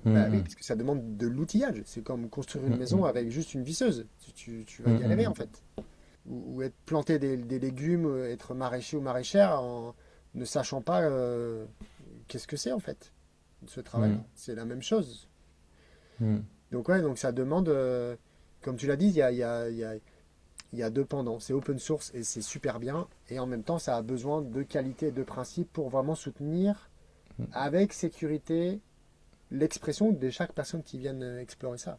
Bah oui, parce que ça demande de l'outillage. C'est comme construire une maison avec juste une visseuse. Tu vas y arriver, en fait. Ou être planter des légumes, être maraîcher ou maraîchère en ne sachant pas qu'est-ce que c'est en fait ce travail-là. C'est la même chose. Donc ouais, donc ça demande, comme tu l'as dit, il y a deux pendants. C'est open source et c'est super bien. Et en même temps, ça a besoin de qualité et de principe pour vraiment soutenir avec sécurité l'expression de chaque personne qui vienne explorer ça.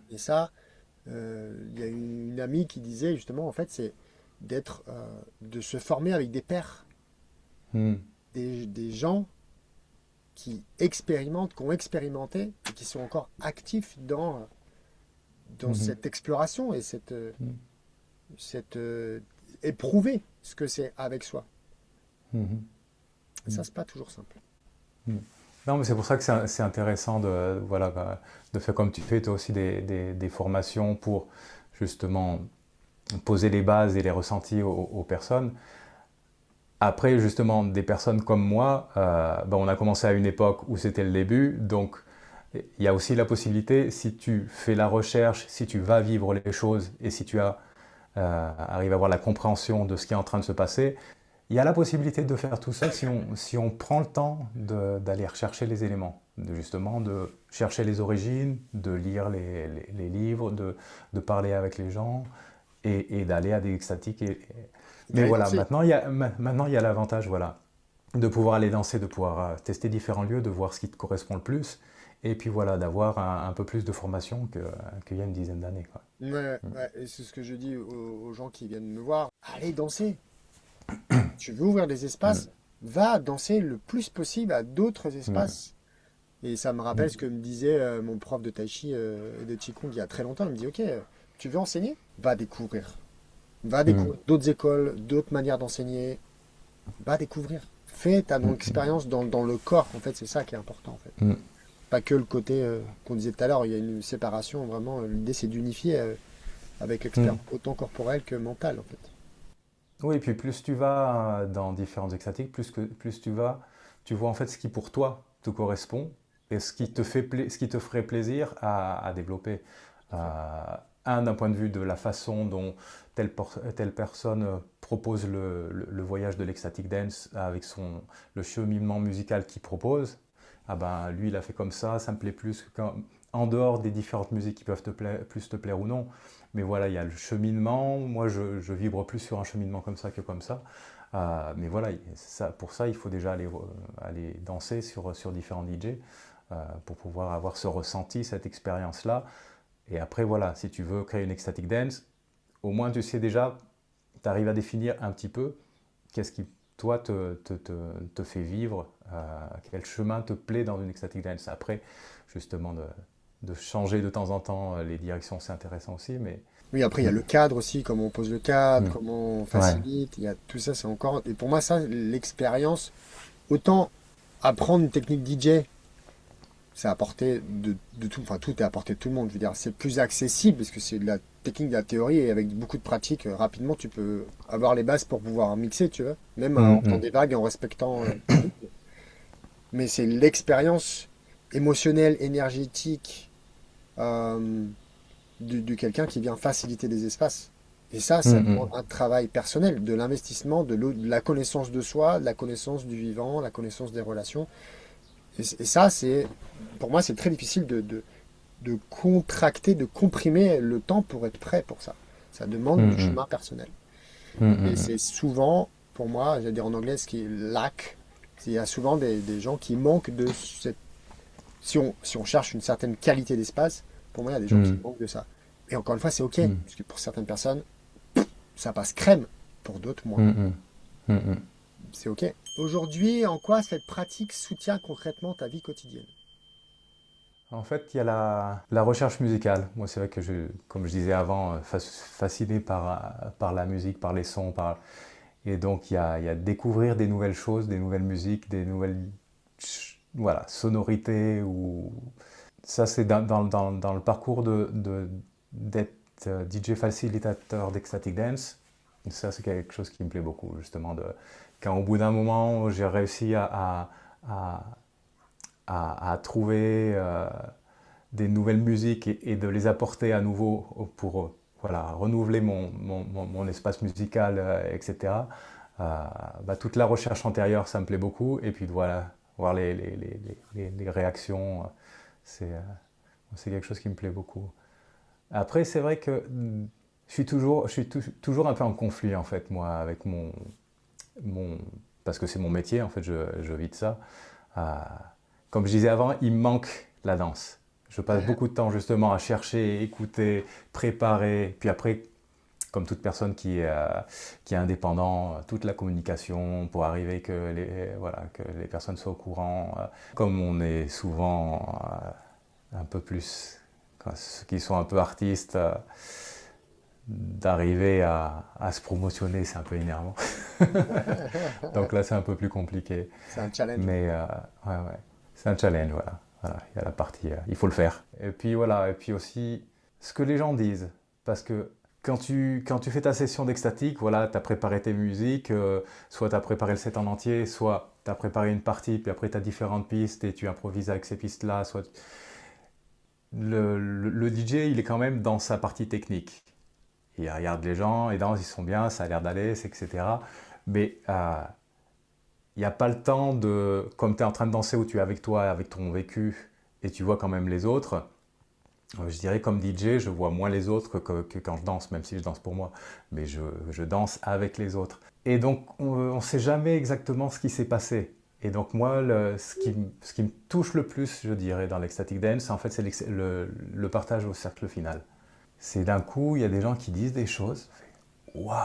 Et ça, il y a une amie qui disait justement, en fait, c'est de se former avec des pairs, des gens qui expérimentent, qui ont expérimenté et qui sont encore actifs dans cette exploration et éprouver ce que c'est avec soi. Et ça, c'est pas toujours simple. Non, mais c'est pour ça que c'est intéressant voilà, de faire comme tu fais, toi aussi des formations pour justement poser les bases et les ressentis aux personnes. Après, justement, des personnes comme moi, on a commencé à une époque où c'était le début, donc il y a aussi la possibilité, si tu fais la recherche, si tu vas vivre les choses et si tu arrives à avoir la compréhension de ce qui est en train de se passer, il y a la possibilité de faire tout ça si on prend le temps d'aller rechercher les éléments, justement de chercher les origines, de lire les livres, de parler avec les gens et d'aller à des extatiques. Mais D'aller voilà, danser. maintenant il y a l'avantage voilà, de pouvoir aller danser, de pouvoir tester différents lieux, de voir ce qui te correspond le plus, et puis voilà, d'avoir un peu plus de formation qu'il y a une dizaine d'années, quoi. Ouais, ouais, et c'est ce que je dis aux gens qui viennent me voir. Allez danser. Tu veux ouvrir des espaces, va danser le plus possible à d'autres espaces. Et ça me rappelle ce que me disait mon prof de tai chi et de qigong il y a très longtemps. Il me dit, ok, tu veux enseigner? Va découvrir. Va découvrir d'autres écoles, d'autres manières d'enseigner. Va découvrir. Fais ta expérience dans le corps. En fait, c'est ça qui est important. En fait. Pas que le côté qu'on disait tout à l'heure. Il y a une séparation. Vraiment, l'idée, c'est d'unifier avec l'expérience autant corporelle que mentale. En fait. Oui, et puis plus tu vas dans différentes extatiques, plus tu vois en fait ce qui pour toi te correspond et ce qui te ferait plaisir à développer. Tout à fait. D'un point de vue de la façon dont telle personne propose le voyage de l'ecstatic dance avec le cheminement musical qu'il propose. Ah ben lui il a fait comme ça me plaît plus. en dehors des différentes musiques qui peuvent plus te plaire ou non. Mais voilà, il y a le cheminement. Moi, je vibre plus sur un cheminement comme ça que comme ça. Mais voilà, pour ça, il faut déjà aller danser sur différents DJ pour pouvoir avoir ce ressenti, cette expérience-là. Et après, voilà, si tu veux créer une ecstatic dance, au moins tu sais déjà, tu arrives à définir un petit peu qu'est-ce qui, toi, te fait vivre, quel chemin te plaît dans une ecstatic dance. Après, justement, de changer de temps en temps les directions, c'est intéressant aussi, mais... Oui, après, il y a Mm, le cadre aussi, comment on pose le cadre, mm, comment on ouais. facilite. Il y a tout ça, c'est encore. Et pour moi, ça, l'expérience, autant apprendre une technique DJ, c'est à portée de tout, enfin, tout est à portée de tout le monde. Je veux dire, c'est plus accessible parce que c'est de la technique, de la théorie et avec beaucoup de pratique, rapidement, tu peux avoir les bases pour pouvoir mixer, tu vois, même Mm, en faisant mm, des vagues et en respectant le rythme. Mais c'est l'expérience émotionnelle, énergétique, euh, de quelqu'un qui vient faciliter des espaces. Et ça mm, demande mm, un travail personnel, de l'investissement, de la connaissance de soi, de la connaissance du vivant, la connaissance des relations. Et ça, pour moi, c'est très difficile de contracter, de comprimer le temps pour être prêt pour ça. Ça demande du mm, chemin personnel. mm, Et mm, c'est souvent, pour moi, j'allais dire en anglais, ce qui est lack, il y a souvent des gens qui manquent de cette... Si on cherche une certaine qualité d'espace, pour moi, il y a des gens qui mm, manquent de ça. Et encore une fois, c'est OK, mm, parce que pour certaines personnes, ça passe crème, pour d'autres, moins. mm, mm, mm, mm. C'est OK. Aujourd'hui, en quoi cette pratique soutient concrètement ta vie quotidienne? En fait, il y a la recherche musicale. Moi, c'est vrai que, comme je disais avant, fasciné par la musique, par les sons. Et donc, il y a découvrir des nouvelles choses, des nouvelles musiques, des nouvelles voilà, sonorités. Ça, c'est dans le parcours d'être DJ facilitateur d'Ecstatic Dance. Ça, c'est quelque chose qui me plaît beaucoup, justement. Quand au bout d'un moment, j'ai réussi à, à trouver des nouvelles musiques et de les apporter à nouveau pour voilà, renouveler mon espace musical, etc. Toute la recherche antérieure, ça me plaît beaucoup. Et puis voilà, voir les réactions, c'est quelque chose qui me plaît beaucoup. Après, c'est vrai que toujours un peu en conflit, en fait, moi, avec mon parce que c'est mon métier, en fait, je vis de ça. Euh, Comme je disais avant, il me manque la danse. Je passe Ouais. beaucoup de temps justement à chercher, écouter, préparer. Puis après, comme toute personne qui est indépendant, toute la communication pour arriver voilà, que les personnes soient au courant. Comme on est souvent un peu plus, ceux qui sont un peu artistes, d'arriver à se promotionner, c'est un peu énervant. Donc là, c'est un peu plus compliqué. C'est un challenge. Mais ouais, ouais. C'est un challenge, voilà. Voilà, il y a la partie, il faut le faire. Et puis voilà, et puis aussi ce que les gens disent. Parce que quand tu fais ta session d'extatique, voilà, tu as préparé tes musiques, soit tu as préparé le set en entier, soit tu as préparé une partie, puis après tu as différentes pistes et tu improvises avec ces pistes-là. Le DJ, il est quand même dans sa partie technique. Il regarde les gens, ils dansent, ils sont bien, ça a l'air d'aller, etc. Mais il n'y a pas le temps de, comme tu es en train de danser ou tu es avec toi, avec ton vécu, et tu vois quand même les autres, je dirais comme DJ, je vois moins les autres que quand je danse, même si je danse pour moi, mais je danse avec les autres. Et donc, on ne sait jamais exactement ce qui s'est passé. Et donc moi, ce qui me touche le plus, je dirais, dans l'ecstatic dance, en fait, c'est le partage au cercle final. C'est d'un coup, il y a des gens qui disent des choses. Waouh!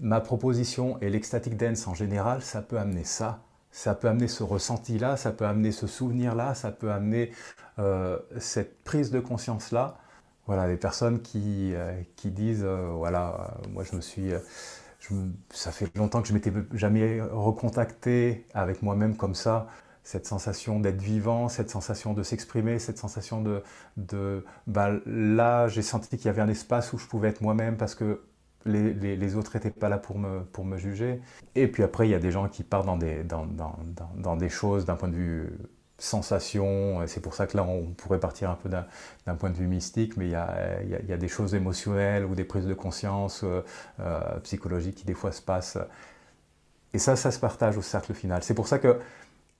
Ma proposition et l'ecstatic dance en général, ça peut amener ça. Ça peut amener ce ressenti-là, ça peut amener ce souvenir-là, ça peut amener cette prise de conscience-là. Voilà, les personnes qui disent, voilà, moi je me suis... ça fait longtemps que je m'étais jamais recontacté avec moi-même comme ça. Cette sensation d'être vivant, cette sensation de s'exprimer, cette sensation là, j'ai senti qu'il y avait un espace où je pouvais être moi-même parce que les autres n'étaient pas là pour me juger. Et puis après, il y a des gens qui partent dans des choses d'un point de vue sensation. C'est pour ça que là, on pourrait partir un peu d'un point de vue mystique, mais il y a des choses émotionnelles ou des prises de conscience psychologiques qui des fois se passent. Et ça se partage au cercle final. C'est pour ça que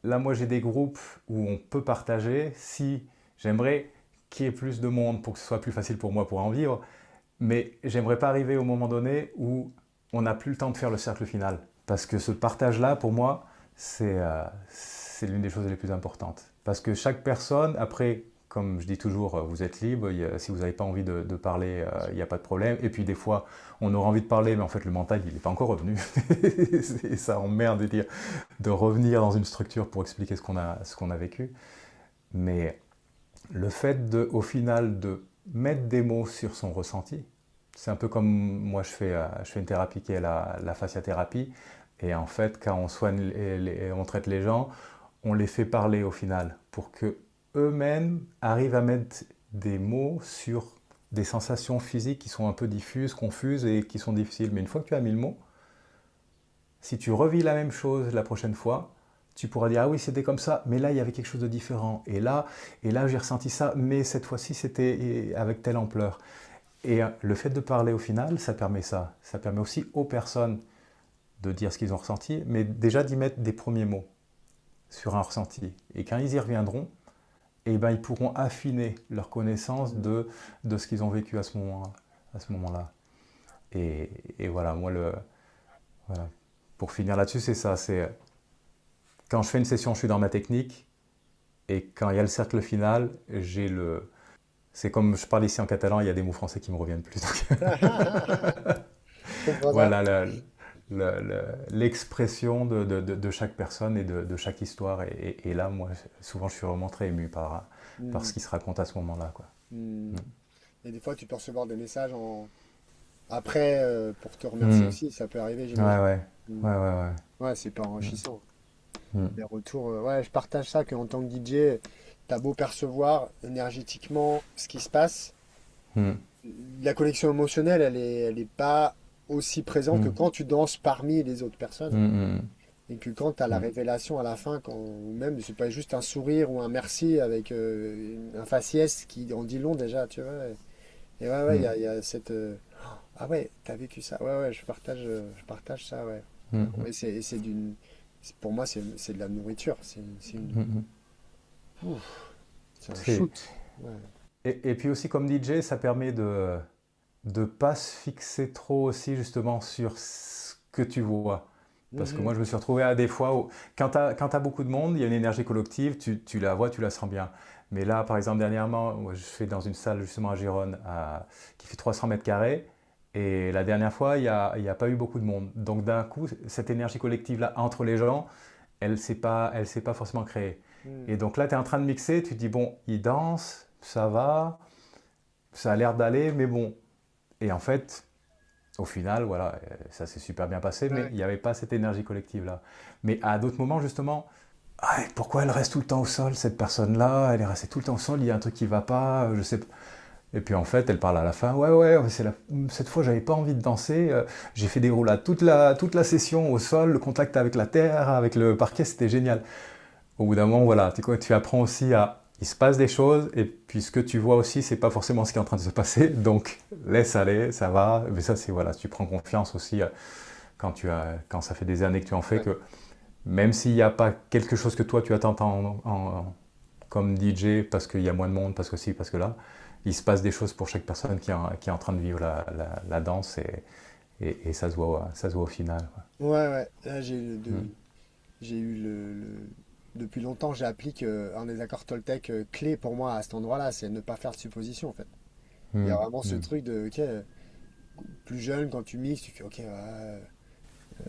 là, moi, j'ai des groupes où on peut partager. Si j'aimerais qu'il y ait plus de monde pour que ce soit plus facile pour moi pour en vivre. Mais j'aimerais pas arriver au moment donné où on n'a plus le temps de faire le cercle final. Parce que ce partage-là, pour moi, c'est l'une des choses les plus importantes. Parce que chaque personne, après, comme je dis toujours, vous êtes libre, si vous n'avez pas envie de parler, il n'y a pas de problème. Et puis des fois, on aura envie de parler, mais en fait le mental, il n'est pas encore revenu. Et ça emmerde de dire, de revenir dans une structure pour expliquer ce qu'on a vécu. Mais le fait au final, de mettre des mots sur son ressenti, c'est un peu comme moi je fais une thérapie qui est la fasciathérapie. Et en fait, quand on soigne on traite les gens, on les fait parler au final pour que eux-mêmes arrivent à mettre des mots sur des sensations physiques qui sont un peu diffuses, confuses et qui sont difficiles. Mais une fois que tu as mis le mot, si tu revis la même chose la prochaine fois, tu pourras dire ah oui c'était comme ça, mais là il y avait quelque chose de différent. Et là j'ai ressenti ça, mais cette fois-ci c'était avec telle ampleur. Et le fait de parler au final, ça permet ça. Ça permet aussi aux personnes de dire ce qu'ils ont ressenti, mais déjà d'y mettre des premiers mots sur un ressenti. Et quand ils y reviendront, eh ben, ils pourront affiner leur connaissance de ce qu'ils ont vécu à ce moment-là. Et voilà, moi, voilà. Pour finir là-dessus, c'est ça. C'est quand je fais une session, je suis dans ma technique, et quand il y a le cercle final, c'est comme je parle ici en catalan, il y a des mots français qui me reviennent plus. Je comprends ça. Voilà l'expression de chaque personne et de chaque histoire. Et là, moi, souvent, je suis vraiment très ému par Hmm. ce qui se raconte à ce moment-là, quoi. Hmm. Et des fois, tu peux recevoir des messages après pour te remercier Hmm. aussi. Ça peut arriver, Ouais, j'imagine. ouais, Hmm. ouais, ouais, ouais. Ouais, c'est pas enrichissant. Hmm. Les retours. Ouais, je partage ça qu'en tant que DJ, t'as beau percevoir énergétiquement ce qui se passe, Hmm. la connexion émotionnelle, elle est pas aussi présente que Hmm. quand tu danses parmi les autres personnes. Hmm. Hmm. Et que quand tu as la Hmm. révélation à la fin, ou même c'est pas juste un sourire ou un merci avec un faciès qui en dit long déjà, tu vois. Et ouais, ouais, Hmm. il y a cette. Ah ouais, t'as vécu ça. Ouais, ouais, je partage ça, ouais. Hmm. Et c'est d'une. Pour moi, c'est de la nourriture. Hmm. Hmm. Ouf, c'est un C'est- shoot. Ouais. et puis aussi, comme DJ, ça permet de ne pas se fixer trop aussi, justement, sur ce que tu vois. Parce que Mhm. moi, je me suis retrouvé à des fois où, quand tu as beaucoup de monde, il y a une énergie collective, tu la vois, tu la sens bien. Mais là, par exemple, dernièrement, moi, je fais dans une salle justement à Gérone qui fait 300 mètres carrés. Et la dernière fois, il y a pas eu beaucoup de monde. Donc d'un coup, cette énergie collective-là entre les gens, elle s'est pas forcément créée. Mhm. Et donc là, tu es en train de mixer, tu te dis, bon, ils dansent, ça va, ça a l'air d'aller, mais bon. Et en fait, au final, voilà, ça s'est super bien passé, mais Ouais. il n'y avait pas cette énergie collective-là. Mais à d'autres moments, justement, ah, pourquoi elle reste tout le temps au sol, cette personne-là? Elle est restée tout le temps au sol, il y a un truc qui va pas, je sais pas. Et puis en fait, elle parle à la fin, ouais, ouais, cette fois, j'avais pas envie de danser, j'ai fait des roulades toute la session au sol, le contact avec la terre, avec le parquet, c'était génial. Au bout d'un moment, voilà, tu apprends aussi il se passe des choses, et puis ce que tu vois aussi, c'est pas forcément ce qui est en train de se passer, donc laisse aller, ça va. Mais ça, c'est voilà, tu prends confiance aussi quand ça fait des années que tu en fais, Ouais. que même s'il n'y a pas quelque chose que toi tu attends comme DJ, parce qu'il y a moins de monde, parce que ci, parce que là, il se passe des choses pour chaque personne qui est en train de vivre la danse, et ça se voit au final, quoi. Ouais, ouais. Là, Mm. j'ai eu depuis longtemps, j'applique un des accords Toltec clés pour moi à cet endroit-là, c'est ne pas faire de suppositions en fait. Il y a Mm. vraiment ce Mm. truc de, ok, plus jeune, quand tu mixes, tu fais, ok, ouais,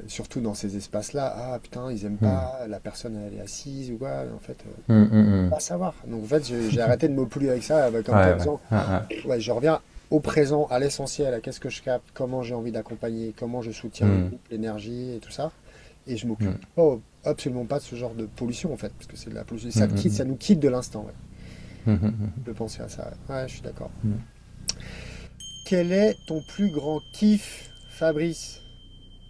surtout dans ces espaces-là, ah putain, ils aiment Mm. pas, la personne elle est assise ou quoi, en fait, Mm. Mm. Mm. pas savoir. Donc en fait, j'ai arrêté de me polluer avec ça, comme toi, Ouais, en ouais. disant, Ah, ah. ouais, je reviens au présent, à l'essentiel, à qu'est-ce que je capte, comment j'ai envie d'accompagner, comment je soutiens le Mm. groupe, l'énergie et tout ça. Et je m'occupe Mm. pas, absolument pas de ce genre de pollution en fait, parce que c'est de la pollution. Mm. Ça quitte, Mm. ça nous quitte de l'instant, ouais, Mm. Mm. de penser à ça. Ouais, ouais, je suis d'accord. Mm. Quel est ton plus grand kiff, Fabrice?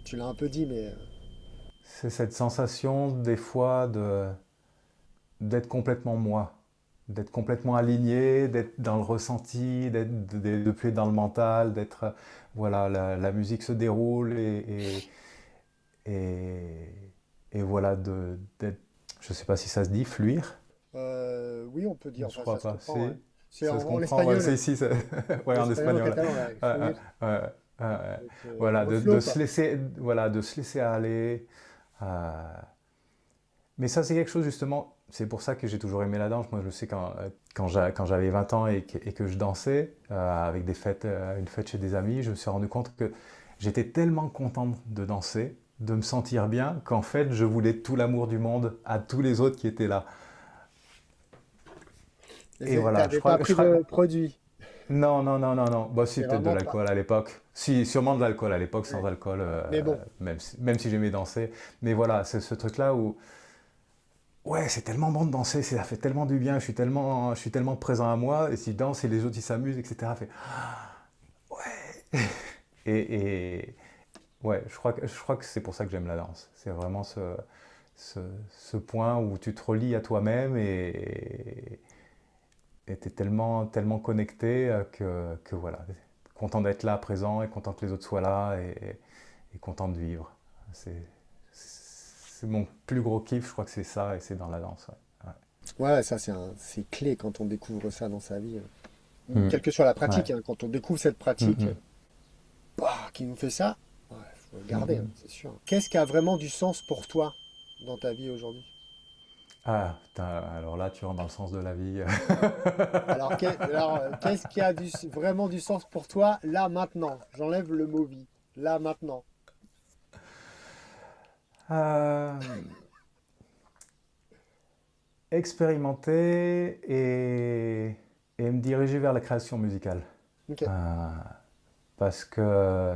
Tu l'as un peu dit, mais C'est cette sensation des fois d'être complètement moi, d'être complètement aligné, d'être dans le ressenti, de plus être dans le mental, voilà, la musique se déroule et, et voilà, d'être, je sais pas si ça se dit, fluir, oui, on peut dire, je enfin, ça crois se pas, comprend, ouais. C'est Ça se en comprend, ouais, c'est espagnol. ici, En ouais, en espagnol, au espagnol. catalan, ouais, Ouais, ouais, fluir. ouais, ouais. Donc, Voilà, le flow, de se quoi. laisser, voilà, de se laisser aller. euh, Mais ça, c'est quelque chose justement, c'est pour ça que j'ai toujours aimé la danse. Moi, je sais quand j'avais 20 ans et que je dansais avec des fêtes, une fête chez des amis, je me suis rendu compte que j'étais tellement content de danser, de me sentir bien, qu'en fait, je voulais tout l'amour du monde à tous les autres qui étaient là. Et voilà, T'avais pas pris de produit. non, non, non, non, non. Bah, si, C'est peut-être de vraiment pas. l'alcool à l'époque. Si, sûrement de l'alcool à l'époque, sans Ouais. alcool, Mais bon, même si j'aimais danser. Mais voilà, c'est ce truc-là où, ouais, c'est tellement bon de danser, ça fait tellement du bien, je suis tellement présent à moi, et si je danse et les autres ils s'amusent, etc. Fait, et ouais, je crois que c'est pour ça que j'aime la danse. C'est vraiment ce point où tu te relis à toi-même et t'es tellement, tellement connecté que voilà, content d'être là, présent, et content que les autres soient là, et content de vivre. C'est, c'est mon plus gros kiff, je crois que c'est ça, et c'est dans la danse. Ouais. ouais, ça c'est clé quand on découvre ça dans sa vie. Ou Ouais. quelle que soit la Ouais. pratique, hein, quand on découvre cette Mm, pratique, mm. bah, qui nous fait ça, ouais, faut le Mm, garder, hein, mm. c'est sûr. Qu'est-ce qui a vraiment du sens pour toi dans ta vie aujourd'hui? Ah, putain, alors là, tu rentres dans le sens de la vie. Qu'est-ce qui a vraiment du sens pour toi là maintenant? J'enlève le mot vie. Là maintenant. Euh, expérimenter et me diriger vers la création musicale. Ok. Euh, parce que,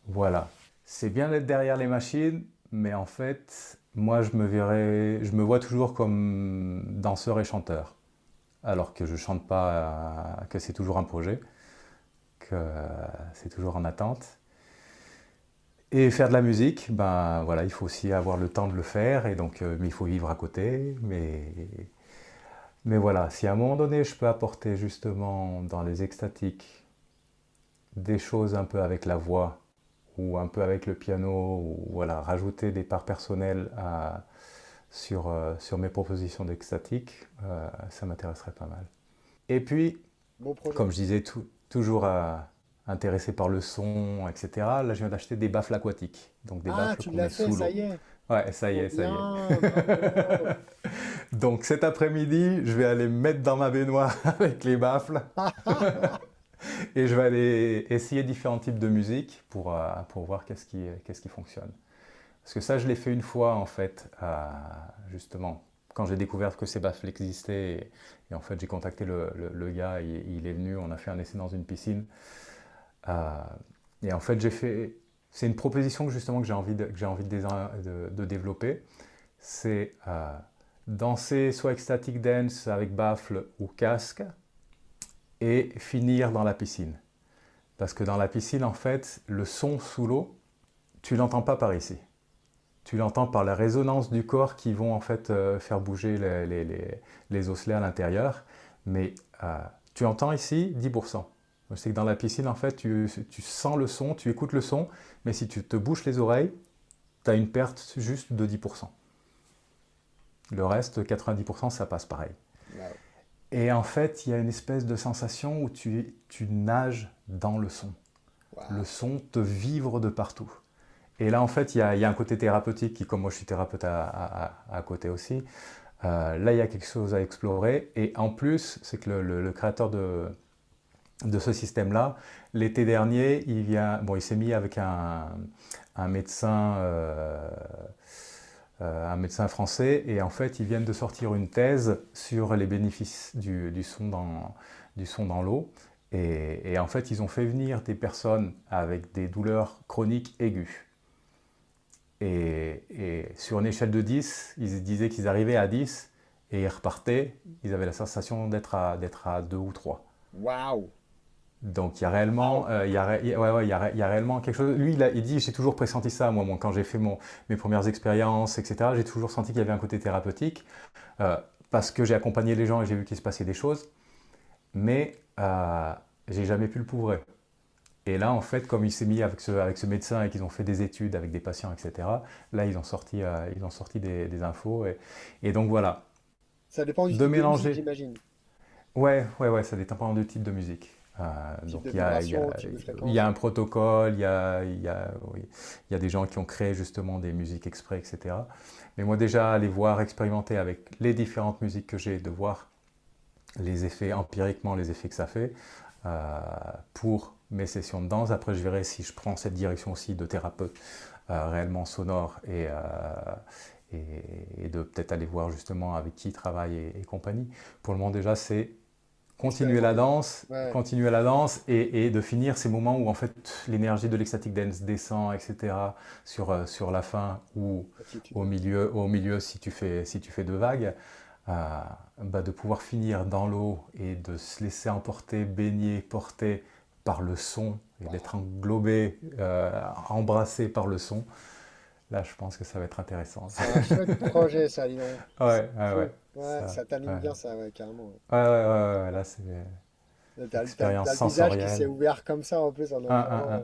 voilà, c'est bien d'être derrière les machines, mais en fait, moi, je me vois toujours comme danseur et chanteur. Alors que je chante pas, que c'est toujours un projet, que c'est toujours en attente. Et faire de la musique, ben voilà, il faut aussi avoir le temps de le faire, et donc, mais il faut vivre à côté. Mais voilà, si à un moment donné je peux apporter justement dans les extatiques des choses un peu avec la voix ou un peu avec le piano, ou voilà, rajouter des parts personnelles sur mes propositions d'extatique, ça m'intéresserait pas mal. Et puis, Bon projet. comme je disais, toujours intéressé par le son, etc. Là, je viens d'acheter des baffles aquatiques, donc des Ah, baffles tu qu'on l'as met fait, sous ça l'eau. y est. Ouais, ça y Trop est, ça y est. bien, bravo. Donc cet après-midi, je vais aller me mettre dans ma baignoire avec les baffles et je vais aller essayer différents types de musique pour voir qu'est-ce qui fonctionne. Parce que ça, je l'ai fait une fois en fait, justement, quand j'ai découvert que ces baffles existaient. Et en fait, j'ai contacté le gars, il est venu, on a fait un essai dans une piscine. Euh, et en fait, c'est une proposition que justement que j'ai envie de développer. C'est danser soit ecstatic dance avec baffle ou casque et finir dans la piscine. Parce que dans la piscine, en fait, le son sous l'eau, tu l'entends pas par ici. Tu l'entends par la résonance du corps qui vont en fait faire bouger les osselets à l'intérieur. Mais tu entends ici 10%. C'est que dans la piscine, en fait, tu sens le son, tu écoutes le son, mais si tu te bouches les oreilles, tu as une perte juste de 10%. Le reste, 90%, ça passe pareil. Wow. Et en fait, il y a une espèce de sensation où tu nages dans le son. Le Wow. son te vibre de partout. Et là, en fait, il y a un côté thérapeutique qui, comme moi je suis thérapeute à côté aussi, là, il y a quelque chose à explorer. Et en plus, c'est que le créateur de ce système-là, l'été dernier, il s'est mis avec un médecin, un médecin français, et en fait, ils viennent de sortir une thèse sur les bénéfices du son dans l'eau. Et en fait, ils ont fait venir des personnes avec des douleurs chroniques aiguës. Et sur une échelle de 10, ils disaient qu'ils arrivaient à 10 et ils repartaient. Ils avaient la sensation d'être à 2 ou 3. Wow. Donc il y a Wow. réellement, il y a réellement quelque chose. Lui, il dit, j'ai toujours pressenti ça, moi, quand j'ai fait mes premières expériences, etc. J'ai toujours senti qu'il y avait un côté thérapeutique, parce que j'ai accompagné les gens et j'ai vu qu'il se passait des choses, mais j'ai jamais pu le prouver. Et là, en fait, comme il s'est mis avec ce médecin et qu'ils ont fait des études avec des patients, etc., là, ils ont sorti des infos. Et donc voilà, Ça dépend du de type de musique, mélanger. j'imagine. Ouais, ça dépend du type de musique. Type Donc de il y a, vibration, type de il y a fréquence. un protocole, oui, il y a des gens qui ont créé justement des musiques exprès, etc. Mais moi déjà, aller voir, expérimenter avec les différentes musiques que j'ai, de voir les effets, empiriquement les effets que ça fait euh, pour mes sessions de danse. Après, je verrai si je prends cette direction aussi de thérapeute réellement sonore et de peut-être aller voir justement avec qui il travaille et compagnie. Pour le moment déjà, c'est Expérimenter. Ouais. continuer la danse et de finir ces moments où en fait l'énergie de l'ecstatic dance descend, etc. sur la fin ou Attitude. au milieu si tu fais deux vagues, bah, de pouvoir finir dans l'eau et de se laisser emporter, baigner, porter par le son et d'être Waouh. englobé, embrassé par le son. Là, je pense que ça va être intéressant. C'est un chouette projet, ça, dis donc. C'est Ouais. fou. Ouais, Ça, ça t'anime ouais. bien, ça, ouais, carrément. Ouais. Là, c'est T'as expérience le visage qui s'est sensorielle. ouvert comme ça, en plus, en Un. entendant.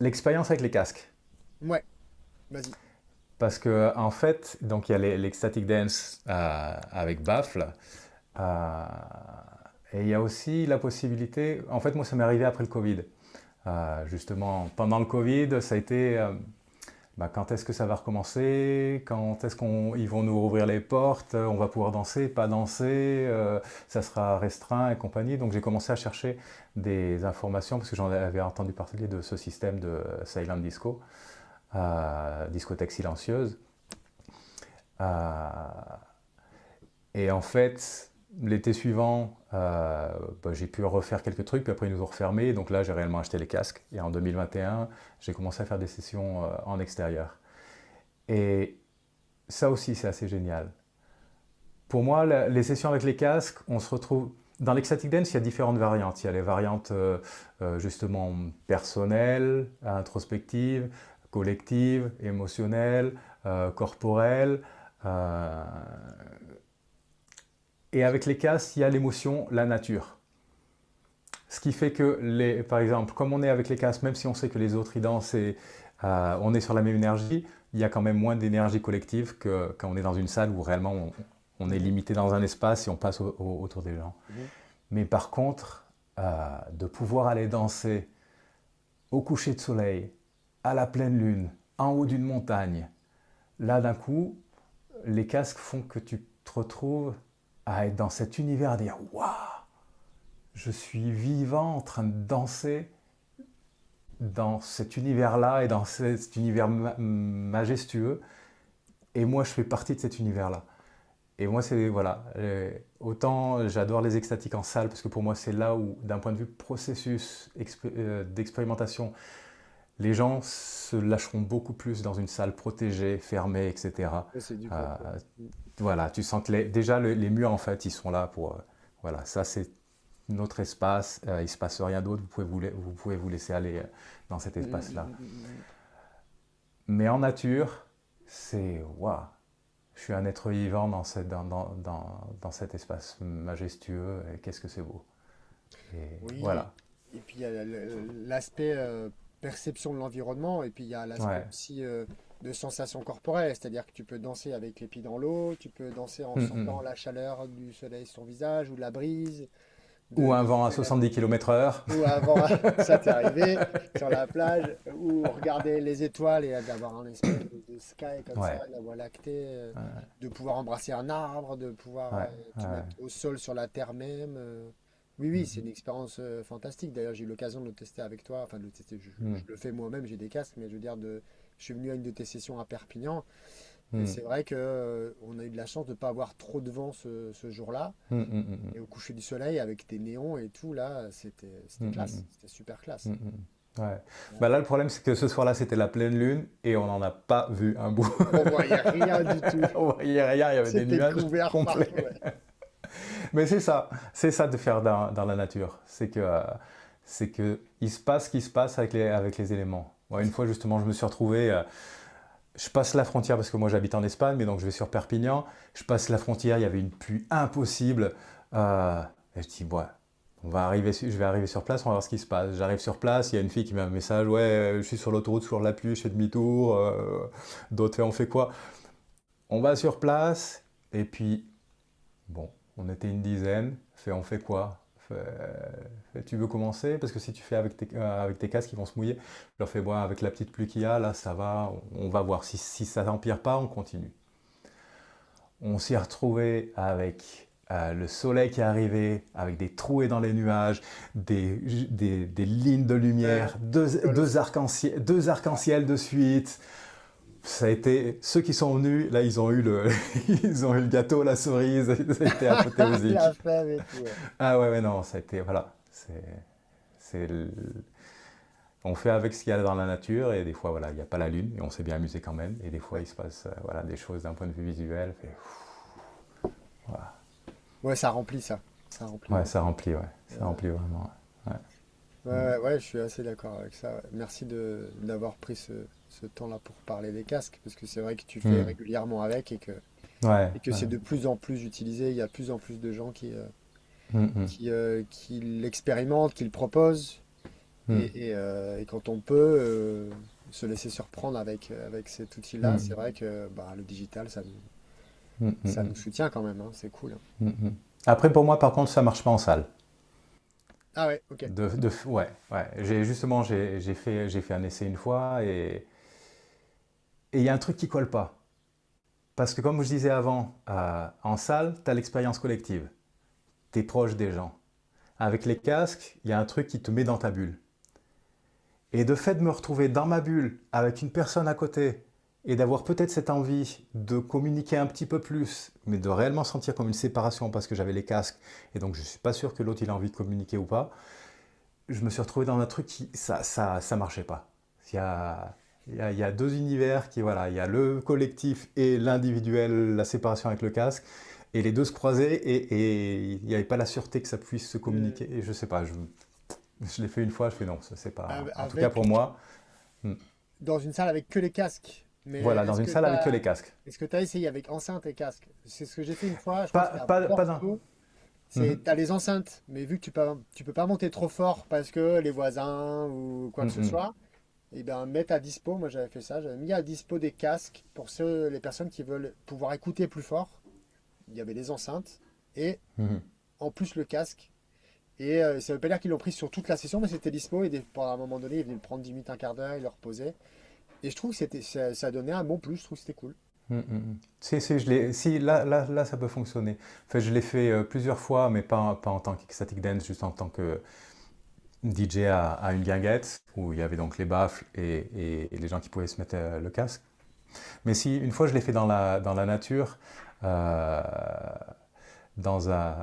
L'expérience avec les casques. Ouais, vas-y. Parce que, en fait, donc il y a l'ecstatic dance avec baffle. euh, et il y a aussi la possibilité. En fait, moi, ça m'est arrivé après le Covid. Justement, pendant le Covid, ça a été bah, quand est-ce que ça va recommencer? Quand est-ce qu'ils vont nous rouvrir les portes? On va pouvoir danser, pas danser? Ça sera restreint et compagnie. Donc j'ai commencé à chercher des informations parce que j'en avais entendu parler de ce système de silent disco, discothèque silencieuse. Euh, et en fait, l'été suivant, bah, j'ai pu refaire quelques trucs, puis après ils nous ont refermés. Donc là, j'ai réellement acheté les casques. Et en 2021, j'ai commencé à faire des sessions en extérieur. Et ça aussi, c'est assez génial. Pour moi, les sessions avec les casques, on se retrouve. Dans l'ecstatic dance, il y a différentes variantes. Il y a les variantes justement personnelles, introspectives, collectives, émotionnelles, corporelles. euh, et avec les casques, il y a l'émotion, la nature. Ce qui fait que, par exemple, comme on est avec les casques, même si on sait que les autres y dansent et on est sur la même énergie, il y a quand même moins d'énergie collective que quand on est dans une salle où réellement on est Mhm, limité dans un espace et on passe autour des gens. mhm. Mais par contre, de pouvoir aller danser au coucher de soleil, à la pleine lune, en haut d'une montagne, là d'un coup, les casques font que tu te retrouves à être dans cet univers, à dire waouh, je suis vivant en train de danser dans cet univers-là et dans cet univers majestueux. Et moi, je fais partie de cet univers-là. Et moi, c'est, voilà, autant j'adore les extatiques en salle, parce que pour moi, c'est là où, d'un point de vue processus d'expérimentation, les gens se lâcheront beaucoup plus dans une salle protégée, fermée, etc. Ouais, c'est du Euh, propre. Ouais. voilà, tu sens que déjà, les murs, en fait, ils sont là pour... voilà, ça, c'est notre espace, il ne se passe rien d'autre, vous pouvez vous laisser aller dans cet Mhm, espace-là. mhm, mhm, mhm. Mais en nature, c'est waouh, je suis un être vivant dans cet espace majestueux, et qu'est-ce que c'est beau. Et Oui, voilà, et puis il y a l'aspect perception de l'environnement, et puis il y a l'aspect ouais. aussi de sensation corporelle, c'est-à-dire que tu peux danser avec les pieds dans l'eau, tu peux danser en sentant la chaleur du soleil sur ton visage ou de la brise, Ou un de vent à bouger la 70 tête. km/h. Ou avant, ça t'est arrivé, sur la plage, ou regarder les étoiles et d'avoir un espèce de sky comme ça, Ouais, la voie lactée, de pouvoir embrasser un arbre, de pouvoir ouais, te ouais. mettre au sol sur la terre même. Oui, oui, c'est une expérience fantastique. D'ailleurs, j'ai eu l'occasion de le tester avec toi. Enfin, de le tester, je le fais moi-même, j'ai des casques, mais je veux dire, je suis venu à une de tes sessions à Perpignan. Et c'est vrai que, on a eu de la chance de ne pas avoir trop de vent ce jour-là. Et au coucher du soleil, avec tes néons et tout, là, c'était classe. C'était super classe. Ouais. Ouais. Bah là, le problème, c'est que ce soir-là, c'était la pleine lune et on n'en a pas vu un bout. On voyait rien du tout. On voyait rien, il y avait des C'était nuages couvert partout. complets. Ouais. Mais c'est ça de faire dans la nature. C'est que il se passe ce qui se passe avec les éléments. Moi, une fois, justement, je me suis retrouvé, je passe la frontière parce que moi j'habite en Espagne, mais donc je vais sur Perpignan. Je passe la frontière, il y avait une pluie impossible. Et je dis, ouais, je vais arriver sur place, on va voir ce qui se passe. J'arrive sur place, il y a une fille qui met un message, ouais, je suis sur l'autoroute sur la pluie, je fais demi-tour. D'autres fait, on fait quoi? On va sur place, et puis, bon, On était une dizaine. On fait quoi? Tu veux commencer? Parce que si tu fais avec tes casques, ils vont se mouiller. Je leur fais, bon, avec la petite pluie qu'il y a, là, ça va. On va voir. Si ça n'empire pas, on continue. On s'y est retrouvé avec le soleil qui est arrivé, avec des trouées dans les nuages, des lignes de lumière, deux arcs-en-ciel de suite. Ça a été, ceux qui sont venus, là, ils ont eu ils ont eu le gâteau, la cerise, ça a été apothéosique. La fève et tout. Ouais. Ah ouais, ouais, non, ça a été, voilà. C'est on fait avec ce qu'il y a dans la nature et des fois, voilà, il n'y a pas la lune et on s'est bien amusé quand même. Et des fois, il se passe voilà, des choses d'un point de vue visuel. Voilà. Ouais, ça remplit ça. Ça remplit. Ouais, ça remplit, ouais. Ça remplit vraiment. Ouais. Ouais, je suis assez d'accord avec ça. Ouais. Merci d'avoir pris ce temps-là pour parler des casques, parce que c'est vrai que tu fais Mm. régulièrement avec Ouais, et que ouais. c'est de plus en plus utilisé. Il y a de plus en plus de gens Mm, mm, qui l'expérimentent, qui le proposent. mm, Et quand on peut se laisser surprendre avec cet outil-là, c'est mm, vrai que bah, le digital, mm, mm, ça nous mm, soutient quand même, hein, c'est cool. Hein. mm, mm. Après, pour moi, par contre, ça marche pas en salle. Ah ouais, ok. Ouais, ouais. J'ai fait un essai une fois et il y a un truc qui colle pas. Parce que comme je disais avant, en salle, tu as l'expérience collective. Tu es proche des gens. Avec les casques, il y a un truc qui te met dans ta bulle. Et de fait de me retrouver dans ma bulle avec une personne à côté et d'avoir peut-être cette envie de communiquer un petit peu plus, mais de réellement sentir comme une séparation parce que j'avais les casques et donc je suis pas sûr que l'autre il a envie de communiquer ou pas, je me suis retrouvé dans un truc qui ça marchait pas. Il y a, il y a deux univers qui voilà, il y a le collectif et l'individuel, la séparation avec le casque. Et les deux se croisaient et il n'y avait pas la sûreté que ça puisse se Hmm. communiquer. Et je sais pas, je l'ai fait une fois, je fais non, ça c'est pas. En tout cas Avec, pour moi, hmm. dans une salle avec que les casques. Mais Voilà, dans une salle avec que les casques. est-ce que tu as essayé avec enceinte et casque? C'est ce que j'ai fait une fois, je crois que c'était Pas, à pas, pas dans. Porto. Mhm, T'as les enceintes, mais vu que tu peux pas monter trop fort parce que les voisins ou quoi que ce mhm, soit, et ben mettre à dispo, moi j'avais fait ça, j'avais mis à dispo des casques pour les personnes qui veulent pouvoir écouter plus fort. Il y avait les enceintes et mhm. en plus le casque. Et ça veut pas dire qu'ils l'ont pris sur toute la session, mais c'était dispo et pendant un moment donné, ils venaient le prendre 10 minutes, un quart d'heure, ils le reposaient. Et je trouve que ça donnait un bon plus, je trouve que c'était cool. Si, si là, ça peut fonctionner. Enfin, je l'ai fait plusieurs fois, mais pas en tant qu'ecstatic dance, juste en tant que DJ à une guinguette, où il y avait donc les baffles et les gens qui pouvaient se mettre le casque. Mais si, une fois, je l'ai fait dans la nature, euh, dans un,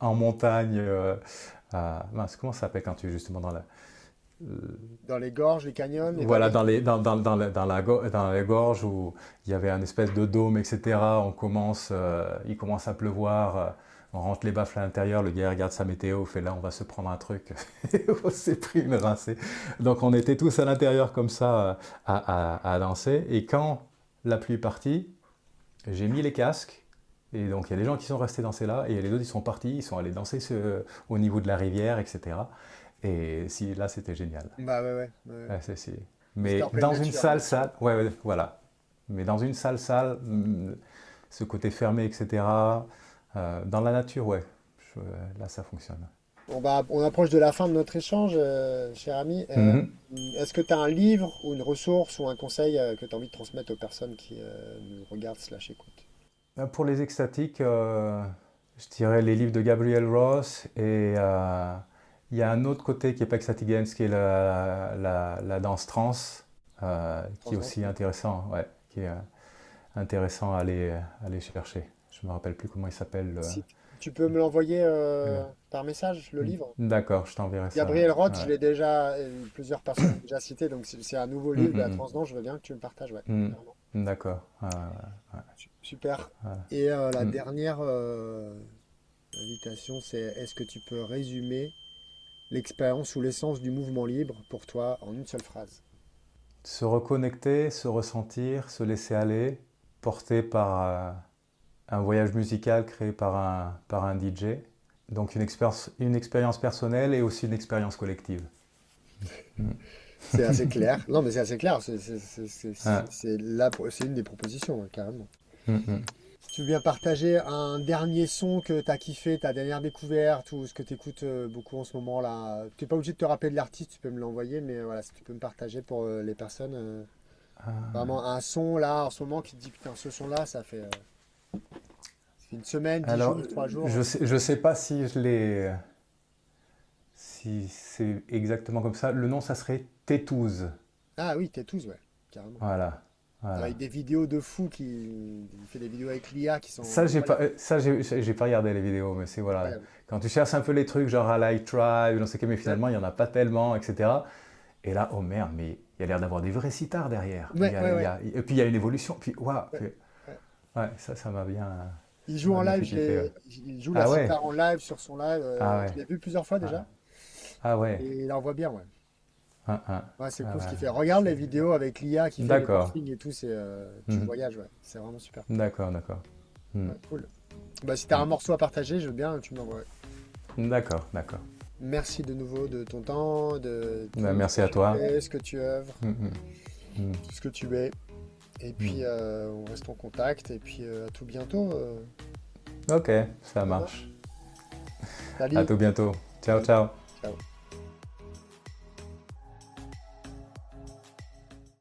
en montagne, mince, comment ça s'appelle quand tu es justement dans la, Dans les gorges, les canyons, les voilà, vallées. dans les gorges où il y avait un espèce de dôme, etc. Il commence à pleuvoir, on rentre les baffles à l'intérieur, le gars regarde sa météo, fait là, on va se prendre un truc. Et on s'est pris une rincée. Donc on était tous à l'intérieur comme ça à danser. Et quand la pluie est partie, j'ai mis les casques. Et donc il y a des gens qui sont restés danser là, et les autres ils sont partis, ils sont allés danser au niveau de la rivière, etc. Et si, là c'était génial. Bah ouais. Ouais, c'est si. Mais c'était Mais en pleine dans une nature, hein. salle, ouais, ouais, voilà. Mais dans une salle, ce côté fermé, etc. Dans la nature, ouais. Je- Là, ça fonctionne. On approche de la fin de notre échange, cher ami. Mhm. Est-ce que tu as un livre ou une ressource ou un conseil que tu as envie de transmettre aux personnes qui nous regardent slash écoutent? Pour les extatiques, je dirais les livres de Gabriel Ross et il y a un autre côté qui est pas extatic dance, qui est la danse trans, qui est aussi Transdanse. intéressant, ouais, qui est intéressant à aller chercher. Je me rappelle plus comment il s'appelle. Si tu peux me l'envoyer Le- par message, le livre? D'accord, je t'enverrai ça. Gabriel Roth, je Ouais. l'ai déjà, plusieurs personnes l'ont déjà cité, donc c'est un nouveau Hum, livre de la hum, transdanse, je veux bien que tu me partages, ouais, hum. carrément. D'accord. Super. Ouais. Et la Hum. dernière invitation, c'est est-ce que tu peux résumer l'expérience ou l'essence du mouvement libre pour toi en une seule phrase? Se reconnecter, se ressentir, se laisser aller, porté par un voyage musical créé par un DJ. Donc une expérience personnelle et aussi une expérience collective. Hum. C'est assez clair. Non, mais c'est assez clair. Ouais. C'est une des propositions, ouais, carrément. Hum, hum. tu veux bien partager un dernier son que tu as kiffé, ta dernière découverte ou ce que tu écoutes beaucoup en ce moment là. Tu n'es pas obligé de te rappeler de l'artiste, tu peux me l'envoyer, mais voilà, si tu peux me partager pour les personnes. Vraiment un son là en ce moment qui te dit putain, ce son là, ça fait une semaine, 10 jours, Alors, 3 jours. je sais pas si je l'ai, si c'est exactement comme ça. Le nom, ça serait Tétouze. Ah oui, t'es tous, ouais, carrément. Voilà, Avec voilà. des vidéos de fou il fait des vidéos avec l'IA qui sont Ça, incroyables. j'ai pas regardé les vidéos, mais c'est voilà. Incroyables. Quand tu cherches un peu les trucs, genre à Like Tribe, non sais quoi, mais Ouais, finalement, il y en a pas tellement, etc. Et là, oh merde, mais il y a l'air d'avoir des vrais sitards derrière. ouais, ouais, ouais. Et puis il y a une évolution. Puis, waouh, Ouais, ouais. ouais, Il ça joue m'a en bien live, fait kiffer. Ouais. il joue la Ah ouais, sitar en live sur son live. ah Je ouais, l'ai vu plusieurs fois ah, déjà. ah ouais, Et il envoie bien, ouais. ah, ah, Ouais, c'est ah cool ce qu'il ouais, fait. Regarde les vidéos avec l'IA qui fait les d'accord. morphings et tout, tu Mhm. voyages, ouais. C'est vraiment super. D'accord, d'accord. Hmm, Ouais, cool. Bah, si t'as un hmm. morceau à partager, je veux bien, tu m'envoies. Ouais. D'accord, d'accord. Merci de nouveau de ton temps, de Ben, tout ce que merci à tu toi. fais, ce que tu œuvres, Hmm, hmm, hmm, tout ce que tu es. Et hmm. puis, on reste en contact. Et puis, à tout bientôt. Ok, ça Ça marche. marche. À Salut. tout bientôt. Ciao, Salut. ciao. Ciao.